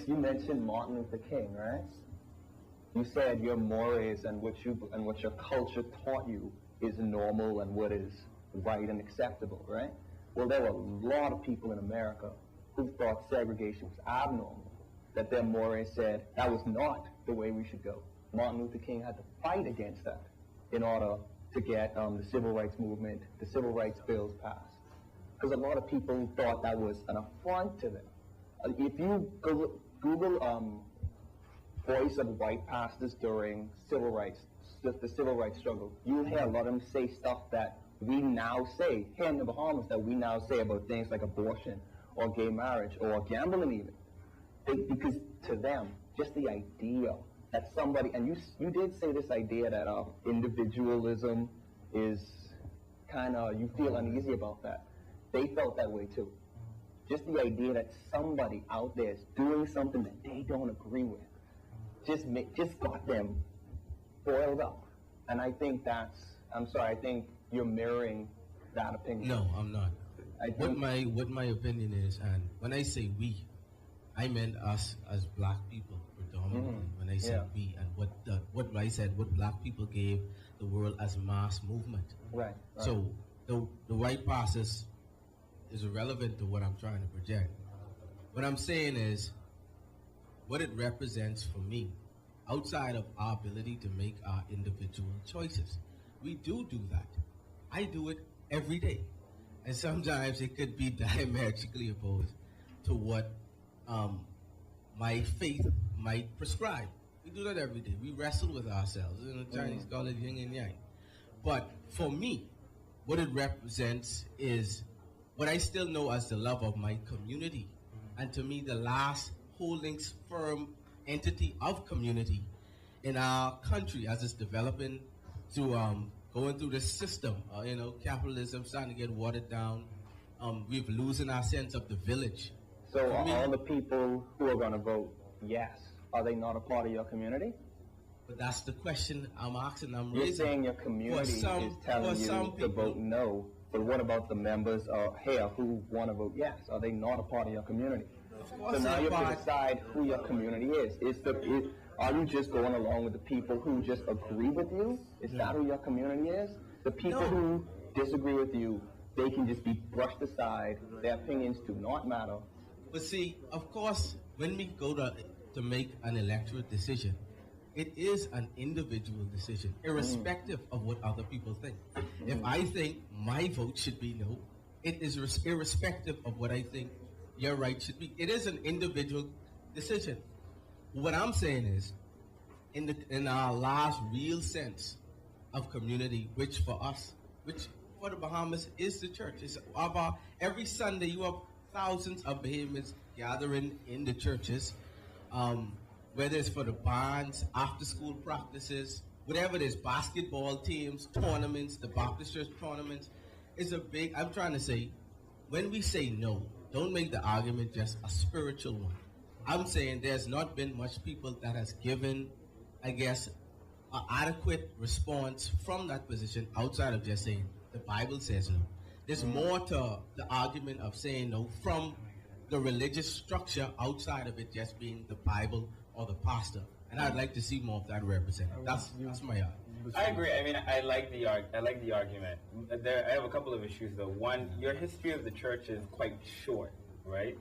Speaker 2: You mentioned Martin Luther King, right? You said your mores and what your culture taught you is normal and what is right and acceptable, right? Well, there were a lot of people in America who thought segregation was abnormal, that their mores said that was not the way we should go. Martin Luther King had to fight against that in order to get the civil rights movement, the civil rights bills passed. Because a lot of people thought that was an affront to them. If you Google voice of white pastors during the civil rights struggle, you'll hear a lot of them say stuff that we now say here in the Bahamas, that we now say about things like abortion or gay marriage or gambling even. Because to them, just the idea that somebody, and you did say this idea that individualism is kind of, you feel uneasy about that. They felt that way too. Just the idea that somebody out there is doing something that they don't agree with just got them boiled up. And I think I think you're mirroring that opinion.
Speaker 5: No, I'm not. What my opinion is, and when I say we, I meant us as black people predominantly. When I said we, and what I said, what black people gave the world as mass movement.
Speaker 2: Right.
Speaker 5: So the white process is irrelevant to what I'm trying to project. What I'm saying is what it represents for me, outside of our ability to make our individual choices. We do that. I do it every day. And sometimes it could be diametrically opposed to what my faith might prescribe. We do that every day. We wrestle with ourselves. In the Chinese call it yin and yang. But for me, what it represents is what I still know as the love of my community. And to me, the last holding firm entity of community in our country as it's developing to going through this system, capitalism starting to get watered down. We're losing our sense of the village.
Speaker 2: So are all the people who are going to vote yes, are they not a part of your community?
Speaker 5: But that's the question I'm asking.
Speaker 2: You're saying your community is telling you to vote no, but what about the members here who want to vote yes? Are they not a part of your community? So now you have to decide who your community is. Are you just going along with the people who just agree with you? Is that who your community is? The people who disagree with you, they can just be brushed aside. Their opinions do not matter.
Speaker 5: But see, of course, when we go to make an electorate decision, it is an individual decision, irrespective of what other people think. If I think my vote should be no, it is irrespective of what I think your right should be. It is an individual decision. What I'm saying is, in our last real sense of community, which for us, which for the Bahamas is the church. It's about every Sunday you have thousands of Bahamians gathering in the churches, whether it's for the bands, after school practices, whatever it is, basketball teams, tournaments, the Baptist church tournaments. It's a big, I'm trying to say, when we say no, don't make the argument just a spiritual one. I'm saying there's not been much people that has given, I guess, an adequate response from that position outside of just saying the Bible says no. There's more to the argument of saying no from the religious structure outside of it just being the Bible or the pastor. And I'd like to see more of that represented. That's my argument.
Speaker 3: I agree. I mean, I like the argument. I have a couple of issues though. One, your history of the church is quite short, right?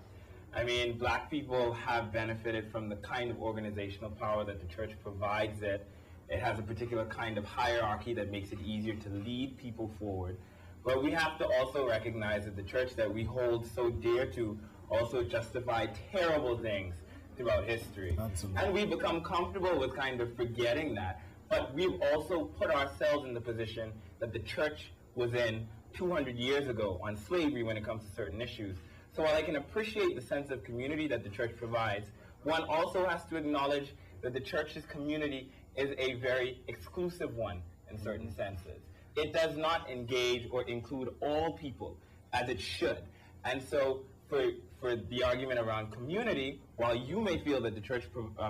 Speaker 3: I mean, black people have benefited from the kind of organizational power that the church provides it. It has a particular kind of hierarchy that makes it easier to lead people forward. But we have to also recognize that the church that we hold so dear to also justified terrible things throughout history. Absolutely. And we become comfortable with kind of forgetting that. But we've also put ourselves in the position that the church was in 200 years ago on slavery when it comes to certain issues. So while I can appreciate the sense of community that the church provides, one also has to acknowledge that the church's community is a very exclusive one in certain senses. It does not engage or include all people as it should. And so for the argument around community, while you may feel that the church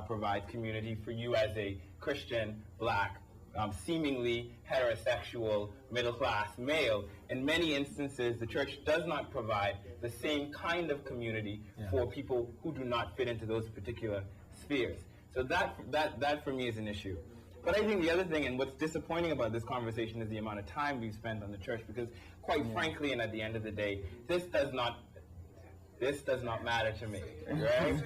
Speaker 3: provides community for you as a Christian, black, seemingly heterosexual, middle-class male, in many instances the church does not provide the same kind of community for people who do not fit into those particular spheres. So that for me is an issue. But I think the other thing, and what's disappointing about this conversation, is the amount of time we've spent on the church, because quite frankly, and at the end of the day, this does not matter to me, right?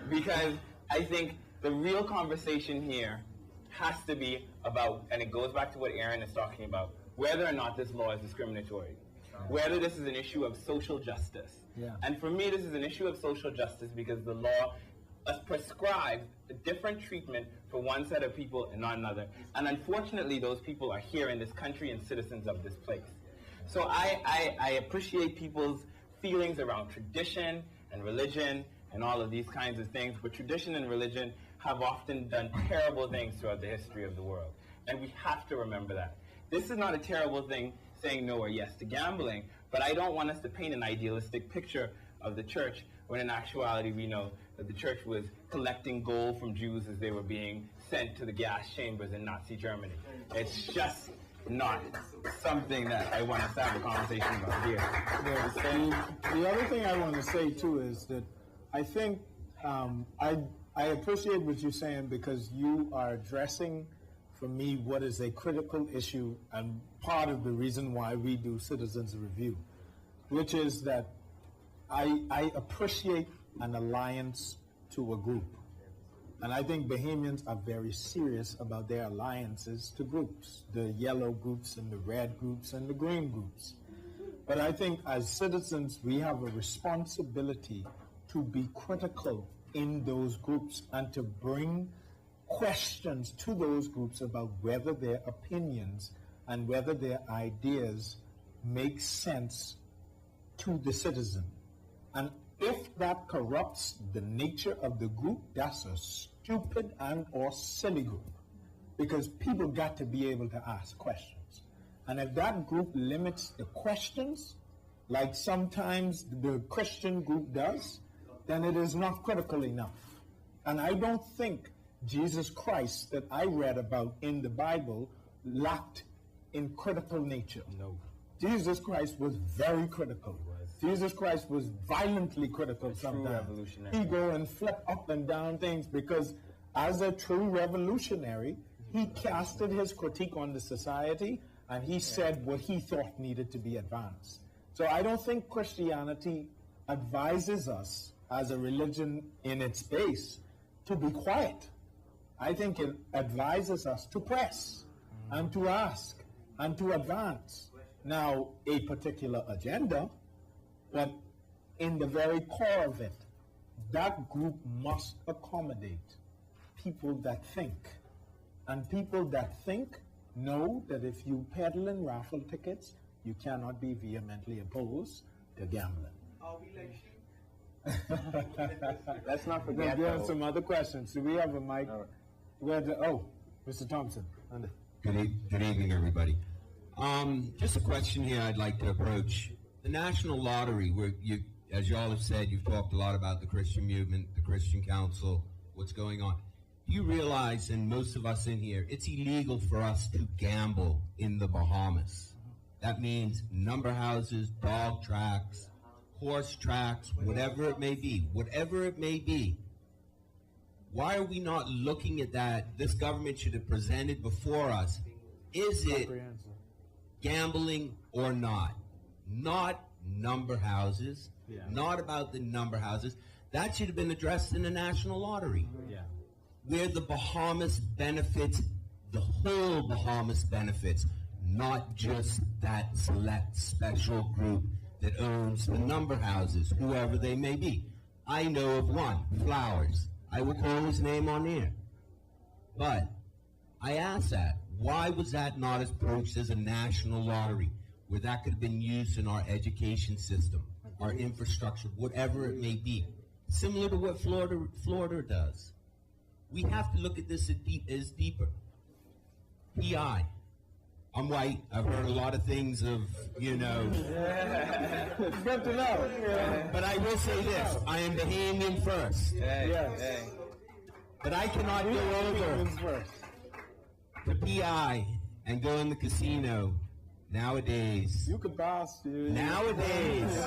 Speaker 3: Because I think the real conversation here has to be about, and it goes back to what Aaron is talking about, whether or not this law is discriminatory, whether this is an issue of social justice. Yeah. And for me, this is an issue of social justice because the law prescribes a different treatment for one set of people and not another. And unfortunately, those people are here in this country and citizens of this place. So I appreciate people's feelings around tradition and religion and all of these kinds of things, but tradition and religion have often done terrible things throughout the history of the world. And we have to remember that. This is not a terrible thing saying no or yes to gambling, but I don't want us to paint an idealistic picture of the church when in actuality we know that the church was collecting gold from Jews as they were being sent to the gas chambers in Nazi Germany. It's just not something that I want us to have a conversation about here.
Speaker 1: The other thing I want to say too is that I think I appreciate what you're saying because you are addressing for me, what is a critical issue and part of the reason why we do citizens review, which is that I appreciate an alliance to a group. And I think Bahamians are very serious about their alliances to groups, the yellow groups and the red groups and the green groups. But I think as citizens, we have a responsibility to be critical in those groups and to bring questions to those groups about whether their opinions and whether their ideas make sense to the citizen. And if that corrupts the nature of the group, that's a stupid and or silly group, because people got to be able to ask questions. And if that group limits the questions, like sometimes the Christian group does, then it is not critical enough. And I don't think Jesus Christ that I read about in the Bible lacked in critical nature.
Speaker 3: No.
Speaker 1: Jesus Christ was very critical. Jesus Christ was violently critical sometimes.
Speaker 3: Revolutionary.
Speaker 1: He go and flip up and down things because as a true revolutionary, he casted his critique on the society and he said what he thought needed to be advanced. So I don't think Christianity advises us as a religion in its base to be quiet. I think it advises us to press and to ask and to advance. Now, a particular agenda, but in the very core of it, that group must accommodate people that think. And people that think know that if you peddle in raffle tickets, you cannot be vehemently opposed to gambling.
Speaker 6: Are we like sheep?
Speaker 2: Let's not forget,
Speaker 1: We have
Speaker 2: though,
Speaker 1: some other questions. Do we have a mic?
Speaker 2: All right.
Speaker 1: Mr. Thompson. Under.
Speaker 10: Good evening, everybody. Just a question here I'd like to approach. The National Lottery, where you, as you all have said, you've talked a lot about the Christian movement, the Christian Council, what's going on. Do you realize, and most of us in here, it's illegal for us to gamble in the Bahamas? That means number houses, dog tracks, horse tracks, whatever it may be. Whatever it may be. Why are we not looking at that? This government should have presented before us. Is it gambling or not? Not number houses, not about the number houses. That should have been addressed in the National Lottery. Where the Bahamas benefits, the whole Bahamas benefits, not just that select special group that owns the number houses, whoever they may be. I know of one, Flowers. I will call his name on air. But I ask that, why was that not approached as a national lottery, where that could have been used in our education system, our infrastructure, whatever it may be, similar to what Florida does? We have to look at this as deeper. PI. I'm white. I've heard a lot of things of,
Speaker 1: Good to know.
Speaker 10: But I will say this. I am Bahamian first. But I cannot go over to PI and go in the casino nowadays.
Speaker 1: You could pass.
Speaker 10: Nowadays.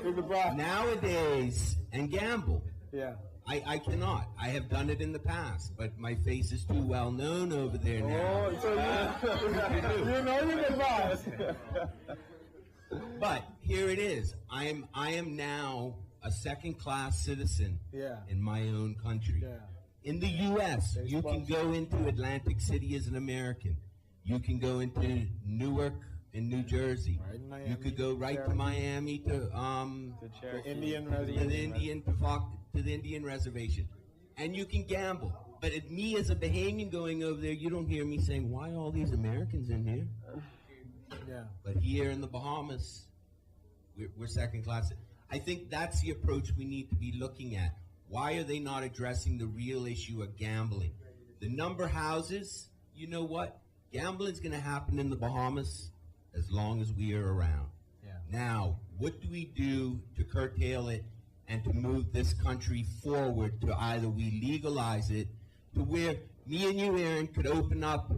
Speaker 1: You could pass.
Speaker 10: Nowadays and gamble.
Speaker 1: Yeah.
Speaker 10: I cannot. I have done it in the past, but my face is too well known over there now.
Speaker 1: Oh, so you know you can pass.
Speaker 10: But here it is. I am now a second-class citizen in my own country.
Speaker 1: Yeah.
Speaker 10: In the U.S., you can go into Atlantic City as an American. You can go into Newark in New Jersey.
Speaker 1: Right,
Speaker 10: you could go right to Miami to
Speaker 1: the Indian
Speaker 10: to the Indian reservation, and you can gamble. But me as a Bahamian going over there, you don't hear me saying, "Why are all these Americans in here?"
Speaker 1: Yeah.
Speaker 10: But here in the Bahamas, we're second class. I think that's the approach we need to be looking at. Why are they not addressing the real issue of gambling? The number houses, you know what? Gambling's going to happen in the Bahamas as long as we are around.
Speaker 1: Yeah.
Speaker 10: Now, what do we do to curtail it and to move this country forward to either we legalize it to where me and you, Aaron, could open up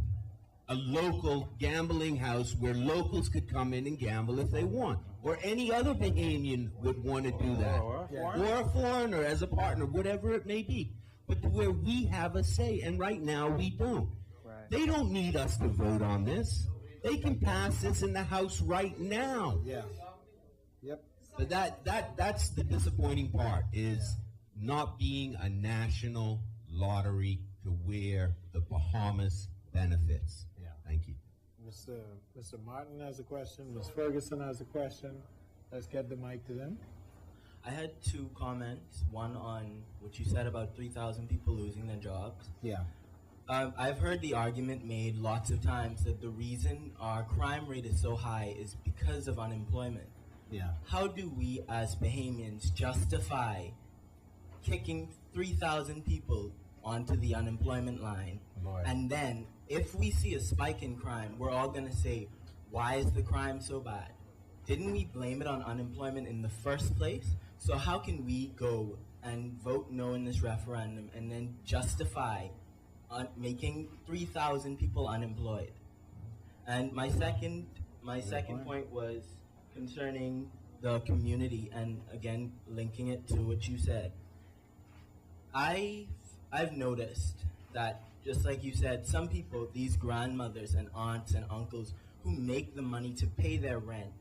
Speaker 10: a local gambling house where locals could come in and gamble if they want, or any other Bahamian would want to do that, or a foreigner as a partner, whatever it may be, but to where we have a say, and right now we don't. They don't need us to vote on this. They can pass this in the House right now.
Speaker 1: Yeah. Yep.
Speaker 10: But that's the disappointing part, is not being a national lottery to where the Bahamas benefits.
Speaker 1: Yeah.
Speaker 10: Thank you.
Speaker 1: Mr. Martin has a question. Ms. Ferguson has a question. Let's get the mic to them.
Speaker 11: I had two comments. One on what you said about 3,000 people losing their jobs.
Speaker 1: Yeah.
Speaker 11: I've heard the argument made lots of times that the reason our crime rate is so high is because of unemployment.
Speaker 1: Yeah.
Speaker 11: How do we as Bahamians justify kicking 3,000 people onto the unemployment line?
Speaker 1: Boy.
Speaker 11: And then if we see a spike in crime, we're all going to say, why is the crime so bad? Didn't we blame it on unemployment in the first place? So how can we go and vote no in this referendum and then justify making 3,000 people unemployed? And my second point was concerning the community, and again linking it to what you said. I've noticed that, just like you said, some people, these grandmothers and aunts and uncles who make the money to pay their rent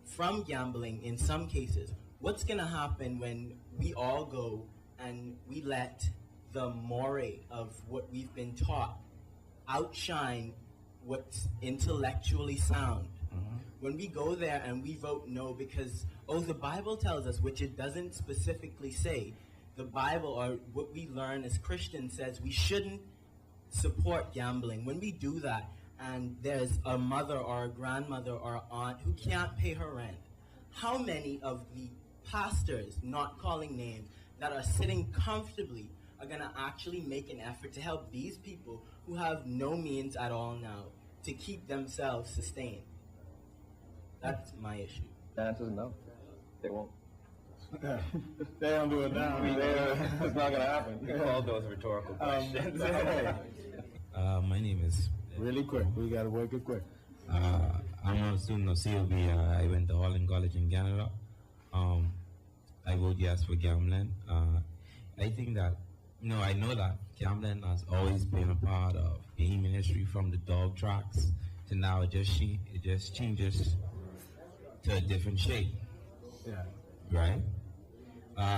Speaker 11: from gambling in some cases, what's going to happen when we all go and we let the moray of what we've been taught outshine what's intellectually sound? When we go there and we vote no because, the Bible tells us, which it doesn't specifically say, the Bible, or what we learn as Christians, says we shouldn't support gambling. When we do that and there's a mother or a grandmother or an aunt who can't pay her rent, how many of the pastors, not calling names, that are sitting comfortably are going to actually make an effort to help these people who have no means at all now to keep themselves sustained? That's my issue.
Speaker 2: The answer is no. They won't.
Speaker 1: They don't do it now.
Speaker 2: It's not going to happen.
Speaker 3: We call those rhetorical questions.
Speaker 12: My name is...
Speaker 1: Really quick. We got to work it quick.
Speaker 12: I'm a student of COB. I went to Holland College in Canada. I vote yes for gambling. I think that, I know that gambling has always been a part of Bahamian history, from the dog tracks to now. It just changes to a different shape.
Speaker 1: Yeah.
Speaker 12: Right?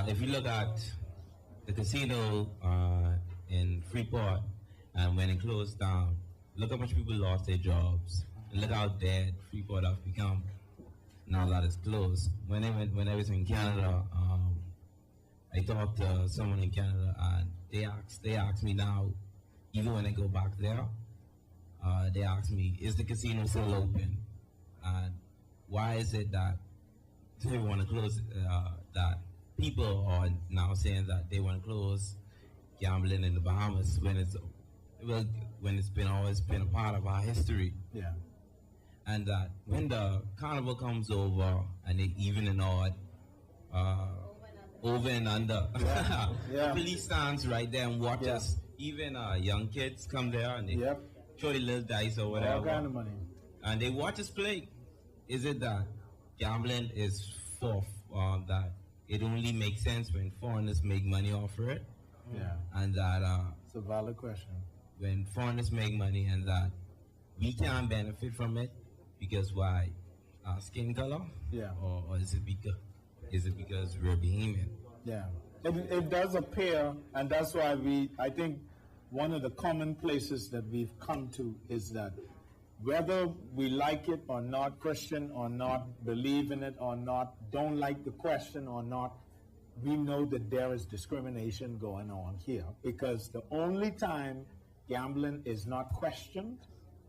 Speaker 12: If you look at the casino in Freeport, and when it closed down, look how much people lost their jobs. And look how dead Freeport have become now that it's closed. When I was in Canada, I talked to someone in Canada, and they asked me now, even when I go back there, they asked me, is the casino still open? And why is it that they want to close, that people are now saying that they want to close gambling in the Bahamas when it's always been a part of our history?
Speaker 1: Yeah.
Speaker 12: And that when the carnival comes over and they even and odd, over and under,
Speaker 1: Yeah.
Speaker 12: the police stands right there and watch us. Even young kids come there and they throw the little dice or whatever.
Speaker 1: All kind of money.
Speaker 12: And they watch us play. Is it that gambling is for that it only makes sense when foreigners make money off of it?
Speaker 1: Yeah.
Speaker 12: And that
Speaker 1: it's a valid question.
Speaker 12: When foreigners make money and that we can't benefit from it because why? Our skin color?
Speaker 1: Yeah.
Speaker 12: Or is it because we're Bahamian?
Speaker 1: Yeah. It does appear, and that's why I think one of the common places that we've come to is that whether we like it or not, Christian or not, believe in it or not, don't like the question or not, we know that there is discrimination going on here, because the only time gambling is not questioned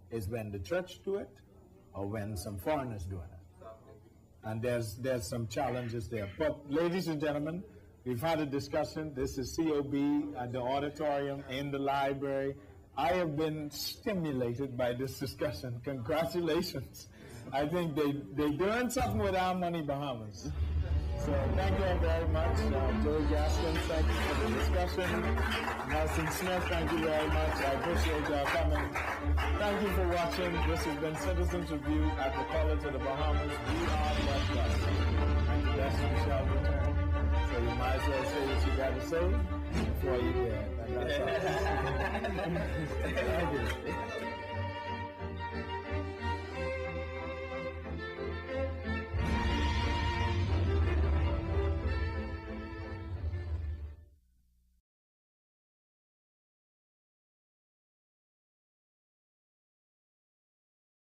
Speaker 1: is when the church do it or when some foreigners doing it. And there's some challenges there. But ladies and gentlemen, we've had a discussion. This is COB at the auditorium in the library. I have been stimulated by this discussion. Congratulations. I think they're doing something with our money, Bahamas. So thank you all very much. Joey Gaskins, thank you for the discussion. Nelson Smith, thank you very much. I appreciate y'all coming. Thank you for watching. This has been Citizens Review at the College of the Bahamas. We are what blessed. And the best we shall return. So you might as well say what you got to say before you dare.
Speaker 2: That's all. Thank you.